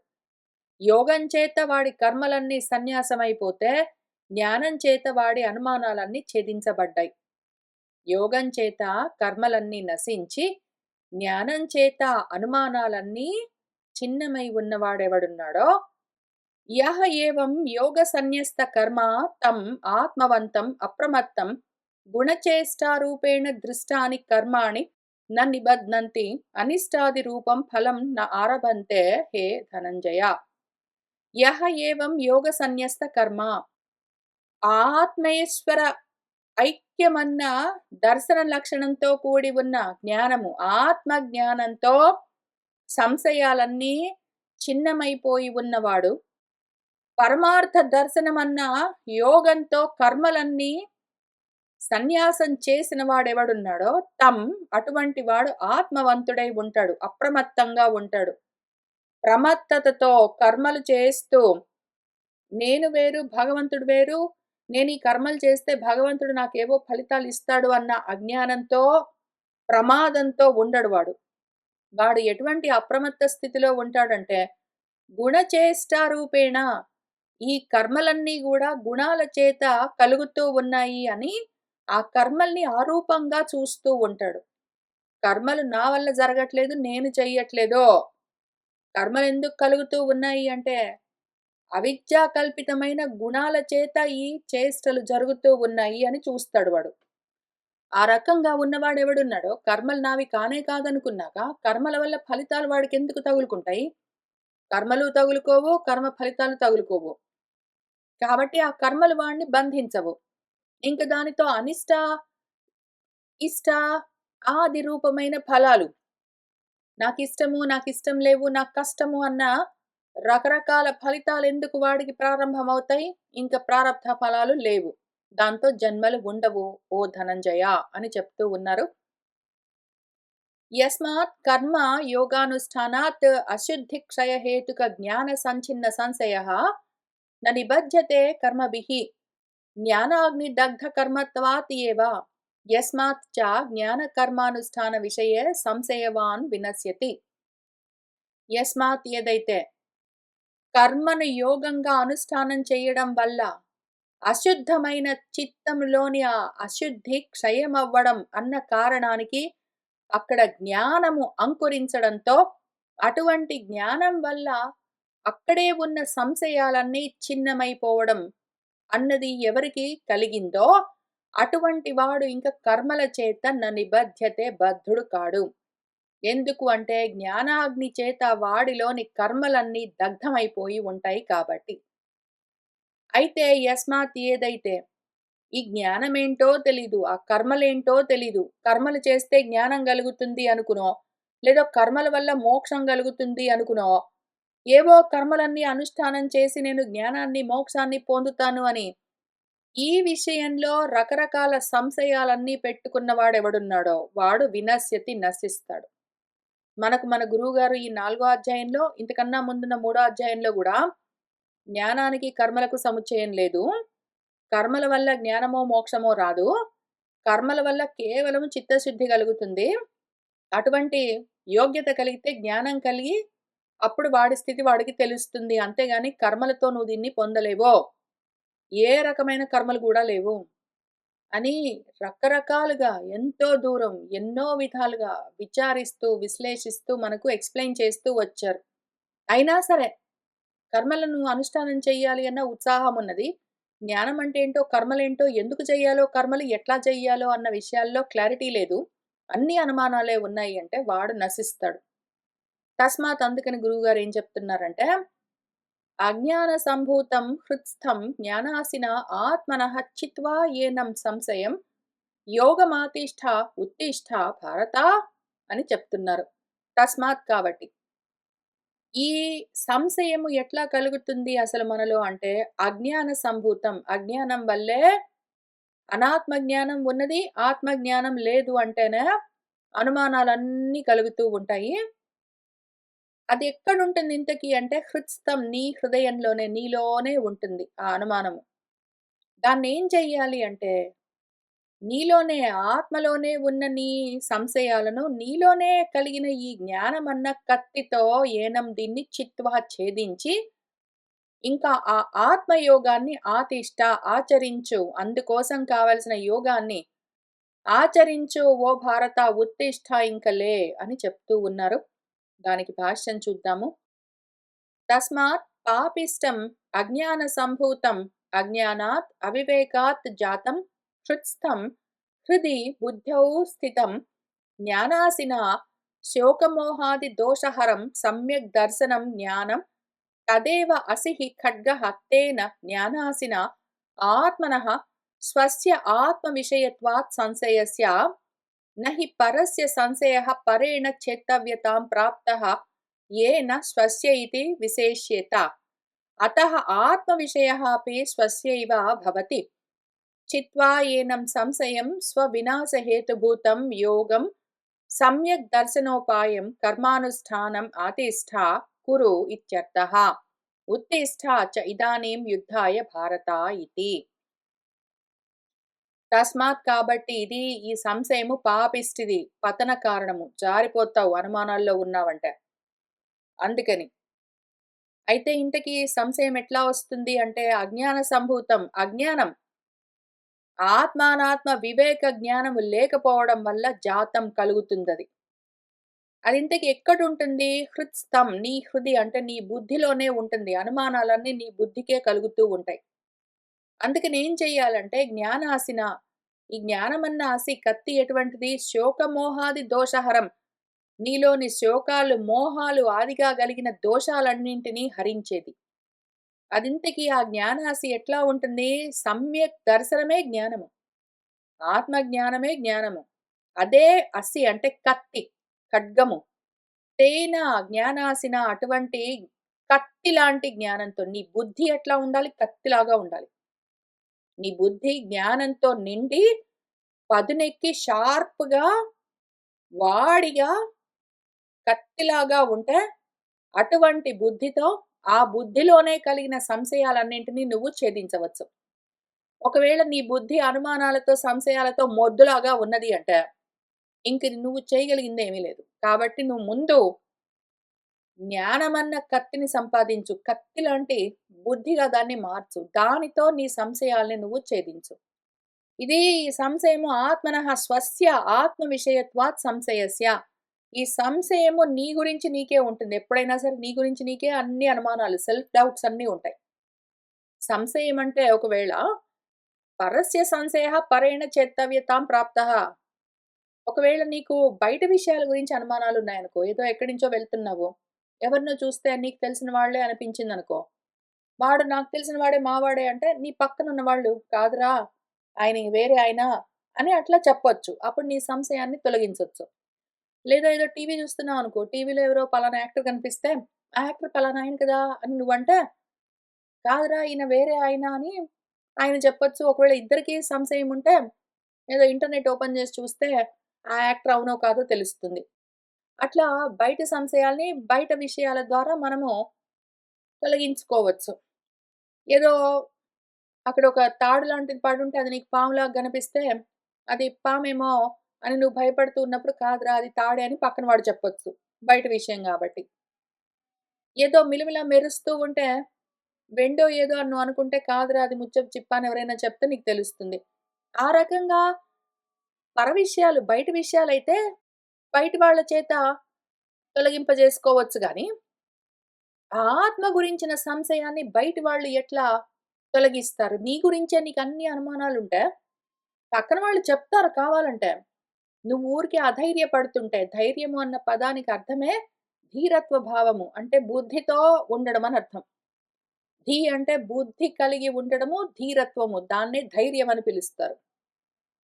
యోగం చేత వాడి కర్మలన్నీ సన్యాసమైపోతే, జ్ఞానం చేత వాడి అనుమానాలన్నీ ఛేదించబడ్డాయి. యోగం చేత కర్మలన్నీ నశించి, జ్ఞానం చేత అనుమానాలన్నీ చిన్నమై ఉన్నవాడెవడున్నాడో, యః ఏవం యోగ సన్యస్త కర్మ తం ఆత్మవంతం అప్రమత్తం గుణచేష్టారూపేణ దృష్టాని కర్మాణి న నిబధ్నంతి అనిష్టాది రూపం ఫలం న ఆరభంతే హే ధనంజయ. యః ఏవం యోగ సన్యస్త కర్మ ఆత్మేశ్వర ఐక్యమన్న దర్శన లక్షణంతో కూడి ఉన్న జ్ఞానము, ఆత్మ జ్ఞానంతో సంశయాలన్నీ చిన్నమైపోయి ఉన్నవాడు, పరమార్థ దర్శనమన్న యోగంతో కర్మలన్నీ సన్యాసం చేసిన వాడెవడున్నాడో అటువంటి వాడు ఆత్మవంతుడై ఉంటాడు. అప్రమత్తంగా ఉంటాడు. ప్రమత్తతతో కర్మలు చేస్తూ నేను వేరు, భగవంతుడు వేరు, నేను ఈ కర్మలు చేస్తే భగవంతుడు నాకేవో ఫలితాలు ఇస్తాడు అన్న అజ్ఞానంతో, ప్రమాదంతో ఉండడు వాడు. వాడు ఎటువంటి అప్రమత్త స్థితిలో ఉంటాడంటే గుణచేష్టారూపేణ ఈ కర్మలన్నీ గూడా గుణాల చేత కలుగుతూ ఉన్నాయి అని ఆ కర్మల్ని ఆరూపంగా చూస్తూ ఉంటాడు. కర్మలు నా వల్ల జరగట్లేదు, నేను చెయ్యట్లేదో. కర్మలెందుకు కలుగుతూ ఉన్నాయి అంటే అవిద్యా కల్పితమైన గుణాల చేత ఈ చేష్టలు జరుగుతూ ఉన్నాయి అని చూస్తాడు వాడు. ఆ రకంగా ఉన్నవాడెవడున్నాడో కర్మలు నావి కానే కాదనుకున్నాక కర్మల వల్ల ఫలితాలు వాడికెందుకు తగులుకుంటాయి? కర్మలు తగులుకోవు, కర్మ ఫలితాలు తగులుకోవు. కాబట్టి ఆ కర్మలు వాడిని బంధించవు. ఇంక దానితో అనిష్ట, ఇష్ట, ఆది రూపమైన ఫలాలు నాకిష్టము, నాకిష్టం లేవు, నాకు కష్టము అన్న రకరకాల ఫలితాలెందుకు వాడికి ప్రారంభమవుతాయి? ఇంక ప్రారబ్ధ ఫలాలు లేవు. దాంతో జన్మలు ఉండవు ఓ ధనంజయ అని చెప్తూ ఉన్నారు. యస్మాత్ కర్మ యోగానుష్ఠానాత్ అశుద్ధి క్షయ హేతుక జ్ఞాన సంఛిన్న సంశయః న నిబధ్యతే కర్మభిః జ్ఞానాగ్ని దగ్ధ కర్మత్వాత్ ఏవ యస్మాత్ చ జ్ఞాన కర్మానుష్ఠాన విషయే సంశయవాన్ వినశ్యతి. యస్మాత్ ఏదైతే కర్మను యోగంగా అనుష్ఠానం చేయడం వల్ల అశుద్ధమైన చిత్తంలోని ఆ అశుద్ధి క్షయమవ్వడం అన్న కారణానికి అక్కడ జ్ఞానము అంకురించడంతో అటువంటి జ్ఞానం వల్ల అక్కడే ఉన్న సంశయాలన్నీ ఛిన్నమైపోవడం అన్నది ఎవరికి కలిగిందో అటువంటి వాడు ఇంక కర్మల చేత నిబధ్యతే బద్ధుడు కాడు. ఎందుకు అంటే జ్ఞానాగ్ని చేత వాడిలోని కర్మలన్నీ దగ్ధమైపోయి ఉంటాయి కాబట్టి. అయితే యస్మాత్ ఏదైతే ఈ జ్ఞానమేంటో తెలీదు, ఆ కర్మలేంటో తెలీదు. కర్మలు చేస్తే జ్ఞానం గలుగుతుంది అనుకునో, లేదా కర్మల వల్ల మోక్షం గలుగుతుంది అనుకునో, ఏవో కర్మలన్నీ అనుష్ఠానం చేసి నేను జ్ఞానాన్ని, మోక్షాన్ని పొందుతాను అని ఈ విషయంలో రకరకాల సంశయాలన్నీ పెట్టుకున్నవాడెవడున్నాడో వాడు వినశ్యతి నశిస్తాడు. మన గురువుగారు ఈ 4 అధ్యాయంలో ఇంతకన్నా ముందున్న 3 అధ్యాయంలో గూడా జ్ఞానానికి, కర్మలకు సముచ్చయం లేదు. కర్మల వల్ల జ్ఞానమో, మోక్షమో రాదు. కర్మల వల్ల కేవలం చిత్తశుద్ధి కలుగుతుంది. అటువంటి యోగ్యత కలిగితే జ్ఞానం కలిగి అప్పుడు వాడి స్థితి వాడికి తెలుస్తుంది. అంతేగాని కర్మలతో నువ్వు దీన్ని పొందలేవో. ఏ రకమైన కర్మలు గూడా లేవు. అని రకరకాలుగా ఎంతో దూరం, ఎన్నో విధాలుగా విచారిస్తూ, విశ్లేషిస్తూ మనకు ఎక్స్‌ప్లెయిన్ చేస్తూ వచ్చారు. అయినా సరే కర్మలను అనుష్ఠానం చెయ్యాలి అన్న ఉత్సాహం ఉన్నది. జ్ఞానం అంటే ఏంటో, కర్మలేంటో, ఎందుకు చెయ్యాలో, కర్మలు ఎట్లా చెయ్యాలో అన్న విషయాల్లో క్లారిటీ లేదు. అన్ని అనుమానాలే ఉన్నాయి అంటే వాడు నశిస్తాడు. తస్మాత్ అందుకని గురువుగారు ఏం చెప్తున్నారంటే, అజ్ఞాన సంభూతం హృత్స్థం జ్ఞానాసిన ఆత్మనః చిత్వా ఏనం సంశయం యోగమాతిష్ఠ ఉత్తిష్ఠ భారత అని చెప్తున్నారు. తస్మాత్ కాబట్టి ఈ సంశయము ఎట్లా కలుగుతుంది అసలు మనలో అంటే అజ్ఞాన సంభూతం. అజ్ఞానం వల్లే అనాత్మ జ్ఞానం ఉన్నది. ఆత్మ జ్ఞానం లేదు అంటేనే అనుమానాలన్నీ కలుగుతూ ఉంటాయి. అది ఎక్కడుంటుంది ఇంతకీ అంటే హృత్స్థం నీ హృదయంలోనే, నీలోనే ఉంటుంది ఆ అనుమానము. దాన్నేం చెయ్యాలి అంటే నీలోనే ఆత్మలోనే ఉన్న నీ సంశయాలను నీలోనే కలిగిన ఈ జ్ఞానమన్న కత్తితో ఏనం దీన్ని చిత్వా ఛేదించి ఇంకా ఆ ఆత్మయోగాన్ని ఆతిష్ట ఆచరించు. అందుకోసం కావలసిన యోగాన్ని ఆచరించు ఓ భారత ఉత్తిష్ట ఇంక లే అని చెప్తూ ఉన్నారు. దానికి భాష్యం చూద్దాము. తస్మాత్ పాపిష్టం అజ్ఞాన సంభూతం అజ్ఞానాత్ అవివేకాత్ జాతం హృత్స్థం హృది బుద్ధౌ స్థితం జ్ఞానాసినా శోకమోహాది దోషహరం సమ్యక్ దర్శనం జ్ఞానం తదేవ అసిః ఖడ్గః తేన జ్ఞానాసిన ఆత్మనః స్వస్య ఆత్మవిషయత్వాత్ సంశయస్య నహి పరస్య సంశయః పరేణ చేత్తవ్యతాం ప్రాప్తః येन स्वस्य इति विशेष्येत अतः आत्मविषयः अपि स्वस्यैव भवति चित्वा एनं संशयं स्वविनाशहेतुभूतं योगं सम्यक् दर्शनोपायं कर्मानुष्ठानम् आतिष्ठा कुरु इत्यर्थः उत्तिष्ठा च इदानीं युद्धाय भारत इति తస్మాత్ కాబట్టి ఇది ఈ సంశయము పాపిష్టిది పతన కారణము జారిపోతావు అనుమానాల్లో ఉన్నావంటే అందుకని అయితే ఇంతకీ సంశయం ఎట్లా వస్తుంది అంటే అజ్ఞాన సంభూతం అజ్ఞానం ఆత్మానాత్మ వివేక జ్ఞానము లేకపోవడం వల్ల జాతం కలుగుతుందది. అది ఇంతకీ ఎక్కడుంటుంది? హృత్స్థం నీ హృది అంటే నీ బుద్ధిలోనే ఉంటుంది. అనుమానాలన్నీ నీ బుద్ధికే కలుగుతూ ఉంటాయి. అందుకని ఏం చెయ్యాలంటే జ్ఞానాసిన ఈ జ్ఞానమన్న ఆసి కత్తి ఎటువంటిది? శోకమోహాది దోషహరం నీలోని శోకాలు, మోహాలు ఆదిగా గలిగిన దోషాలన్నింటినీ హరించేది. అదింతకీ ఆ జ్ఞానాసి ఎట్లా ఉంటుంది? సమ్యక్ దర్శనమే జ్ఞానము. ఆత్మ జ్ఞానమే జ్ఞానము. అదే అసి అంటే కత్తి, ఖడ్గము. తేన జ్ఞానాసిన అటువంటి కత్తి లాంటి జ్ఞానంతో నీ బుద్ధి ఎట్లా ఉండాలి? కత్తిలాగా ఉండాలి. నీ బుద్ధి జ్ఞానంతో నిండి పదునెక్కి షార్ప్‌గా, వాడిగా, కత్తిలాగా ఉంటే అటువంటి బుద్ధితో ఆ బుద్ధిలోనే కలిగిన సంశయాలన్నింటిని నువ్వు ఛేదించవచ్చు. ఒకవేళ నీ బుద్ధి అనుమానాలతో, సంశయాలతో మొద్దులాగా ఉన్నది అంటే, ఇంక నువ్వు చేయగలిగిందేమీ లేదు. కాబట్టి నువ్వు ముందు జ్ఞానమన్న కత్తిని సంపాదించు. కత్తి లాంటి బుద్ధిగా దాన్ని మార్చు. దానితో నీ సంశయాల్ని నువ్వు ఛేదించు. ఇది సంశయము ఆత్మనః స్వస్య ఆత్మ విషయత్వాత్ సంశయస్య. ఈ సంశయము నీ గురించి నీకే ఉంటుంది. ఎప్పుడైనా సరే నీ గురించి నీకే అన్ని అనుమానాలు, సెల్ఫ్ డౌట్స్ అన్నీ ఉంటాయి. సంశయం అంటే ఒకవేళ పరస్య సంశయః పరేణ చేత్తవ్యతాం ప్రాప్తః. ఒకవేళ నీకు బయట విషయాల గురించి అనుమానాలున్నాయనుకో, ఏదో ఎక్కడి నుంచో వెళ్తున్నావు. ఎవరినో చూస్తే నీకు తెలిసిన వాళ్ళే అనిపించిందనుకో. వాడు నాకు తెలిసిన వాడే మావాడే అంటే, నీ పక్కనున్న వాళ్ళు కాదురా! ఆయన వేరే ఆయన అని అట్లా చెప్పొచ్చు. అప్పుడు నీ సంశయాన్ని తొలగించొచ్చు. లేదా ఏదో టీవీ చూస్తున్నావనుకో, టీవీలో ఎవరో పలానా యాక్టర్ కనిపిస్తే, ఆ యాక్టర్ పలానా ఆయన కదా! అని నువ్వంటే, కాదురా ఈయన వేరే ఆయన అని ఆయన చెప్పొచ్చు. ఒకవేళ ఇద్దరికీ సంశయం ఉంటే, ఏదో ఇంటర్నెట్ ఓపెన్ చేసి చూస్తే, ఆ యాక్టర్ అవునో కాదో తెలుస్తుంది. అట్లా బయట సంశయాల్ని బయట విషయాల ద్వారా మనము తొలగించుకోవచ్చు. ఏదో అక్కడ ఒక తాడు లాంటిది పడుంటే అది నీకు పాములాగా కనిపిస్తే, అది పామేమో అని నువ్వు భయపడుతూ ఉన్నప్పుడు కాదురా అది తాడే అని పక్కన వాడు చెప్పొచ్చు. బయట విషయం గాబట్టి. ఏదో మిలమిలా మెరుస్తూ ఉంటే వెండో ఏదో అని నువ్వు అనుకుంటే కాదురా అది ముత్యపు చిప్ప అని ఎవరైనా చెప్తే నీకు తెలుస్తుంది. ఆ రకంగా విషయాలు బయట విషయాలైతే బయటి వాళ్ళ చేత తొలగింపజేసుకోవచ్చు గానీ, ఆత్మ గురించిన సంశయాన్ని బయటి వాళ్ళు ఎట్లా తొలగిస్తారు? నీ గురించే నీకన్ని అనుమానాలుంటే, పక్కన వాళ్ళు చెప్తారు కావాలంటే. నువ్వు ఊరికే అధైర్యపడుతుంటే, ధైర్యము అన్న పదానికి అర్థమే ధీరత్వ భావము. అంటే బుద్ధితో ఉండడం అని అర్థం. ధీ అంటే బుద్ధి కలిగి ఉండడము, ధీరత్వము. దాన్నే ధైర్యం అని పిలుస్తారు.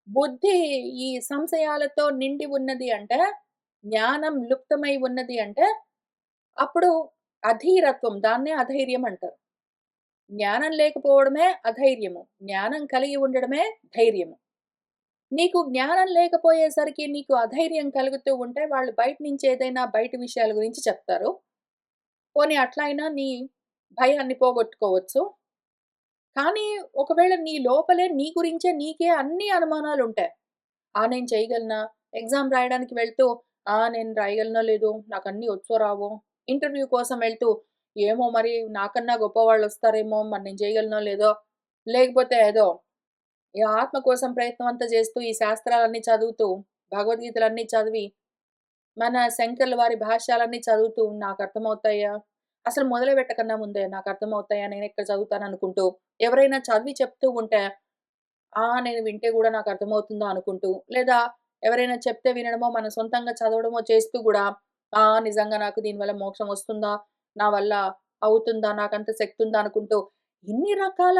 బుద్ధి ఈ సంశయాలతో నిండి ఉన్నది అంటే, జ్ఞానం లుప్తమై ఉన్నది అంటే, అప్పుడు అధీరత్వం. దాన్నే అధైర్యం అంటారు. జ్ఞానం లేకపోవడమే అధైర్యము. జ్ఞానం కలిగి ఉండడమే ధైర్యము. నీకు జ్ఞానం లేకపోయేసరికి నీకు అధైర్యం కలుగుతూ ఉంటే వాళ్ళు బయట నుంచి ఏదైనా బయట విషయాల గురించి చెప్తారు. పోనీ అట్లా అయినా నీ భయాన్ని పోగొట్టుకోవచ్చు. కానీ ఒకవేళ నీ లోపలే నీ గురించే నీకే అన్ని అనుమానాలుంటాయి. నేను చేయగలనా? ఎగ్జామ్ రాయడానికి వెళ్తూ నేను రాయగలనో లేదో, నాకన్నీ వచ్చో రావో. ఇంటర్వ్యూ కోసం వెళ్తూ ఏమో మరి నాకన్నా గొప్పవాళ్ళొస్తారేమో, మరి నేను చేయగలనో లేదో. లేకపోతే ఏదో ఈ ఆత్మ కోసం ప్రయత్నం అంతా చేస్తూ, ఈ శాస్త్రాలన్నీ చదువుతూ, భగవద్గీతలన్నీ చదివి, మన శంకర్ల వారి భాష్యాలన్నీ చదువుతూ నాకర్థమవుతాయా? అసలు మొదలుపెట్టకన్నా ముందే నాకర్థమవుతాయా? నేనెక్కడ చదువుతాననుకుంటూ, ఎవరైనా చదివి చెప్తూ ఉంటే, నేను వింటే గూడా నాకర్థమవుతుందా అనుకుంటూ, లేదా ఎవరైనా చెప్తే వినడమో, మన సొంతంగా చదవడమో చేస్తూ గూడా, నిజంగా నాకు దీనివల్ల మోక్షం వస్తుందా? నా వల్ల అవుతుందా? నాకంత శక్తుందా? అనుకుంటూ, ఇన్ని రకాల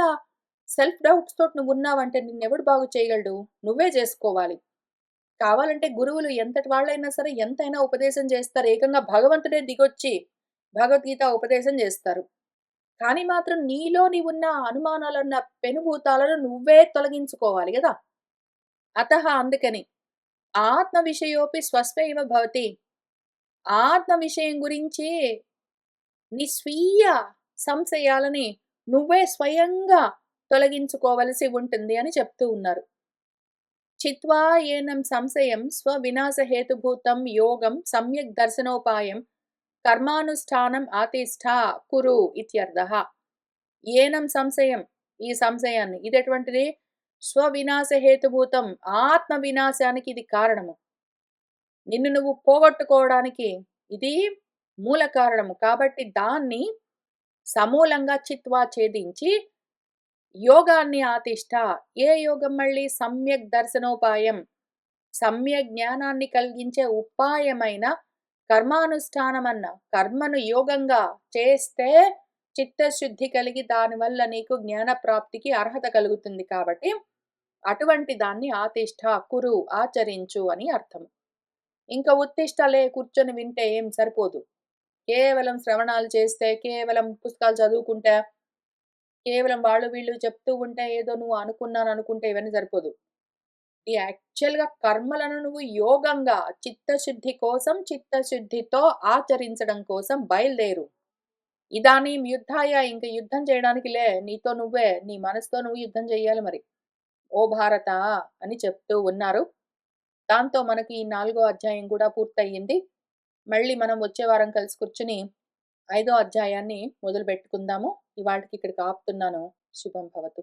సెల్ఫ్ డౌట్స్ తోటి నువ్వున్నావంటే నిన్నెవడు బాగు చేయగలడు? నువ్వే జేసుకోవాలి. కావాలంటే గురువులు ఎంతటి వాళ్ళైనా సరే ఎంతైనా ఉపదేశం చేస్తారు. ఏకంగా భగవంతుడే దిగొచ్చి భగవద్గీత ఉపదేశం జేస్తారు. కానీ మాత్రం నీలోని ఉన్న అనుమానాలన్న పెనుభూతాలను నువ్వే తొలగించుకోవాలి గదా! అందుకని ఆత్మ విషయోపి స్వస్వైవ భవతి. ఆత్మ విషయం గురించి నీ స్వీయ సంశయాలని నువ్వే స్వయంగా తొలగించుకోవలసి ఉంటుంది అని చెప్తూ ఉన్నారు. చిత్వా ఏనం సంశయం స్వవినాశహేతుభూతం యోగం సమ్యక్ దర్శనోపాయం కర్మానుష్ఠానం ఆతిష్ఠా కురు ఇత్యర్థః. ఏనం సంశయం ఈ సంశయాన్ని ఇదెటువంటిది? స్వవినాశహేతుభూతం ఆత్మ వినాశానికి ఇది కారణము. నిన్ను నువ్వు పోగొట్టుకోవడానికి ఇది మూల కారణము. కాబట్టి దాన్ని సమూలంగా చిత్వా ఛేదించి యోగాన్ని ఆతిష్ట. ఏ యోగం మళ్ళీ? సమ్యక్ దర్శనోపాయం. సమ్యక్ జ్ఞానాన్ని కలిగించే ఉపాయమైన కర్మానుష్ఠానమన్న కర్మను యోగంగా చేస్తే చిత్తశుద్ధి కలిగి దానివల్ల నీకు జ్ఞాన ప్రాప్తికి అర్హత కలుగుతుంది కాబట్టి అటువంటి దాన్ని ఆతిష్ట కురు ఆచరించు అని అర్థం. ఇంకా ఉత్తిష్టలే కూర్చొని వింటే ఏం సరిపోదు. కేవలం శ్రవణాలు చేస్తే, కేవలం పుస్తకాలు చదువుకుంటా, కేవలం వాళ్ళు వీళ్ళు చెప్తూ ఉంటే ఏదో నువ్వు అనుకున్నాననుకుంటే ఇవన్నీ సరిపోదు. ఈ యాక్చువల్‌గా కర్మలను నువ్వు యోగంగా చిత్తశుద్ధి కోసం, చిత్తశుద్ధితో ఆచరించడం కోసం బయలుదేరు. ఇదానీం యుద్ధాయ ఇంక యుద్ధం చేయడానికి లే. నీతో నువ్వే, నీ మనసుతో నువ్వు యుద్ధం చెయ్యాలి మరి. ఓ భారత అని చెప్తూ ఉన్నారు. దాంతో మనకి ఈ 4 అధ్యాయం కూడా పూర్తయింది. మళ్ళీ మనం వచ్చే వారం కలిసి కూర్చొని ఐదో అధ్యాయాన్ని మొదలుపెట్టుకుందాము. ఇవాల్టికి ఇక్కడికి ఆపుతున్నాను. శుభం భవతు.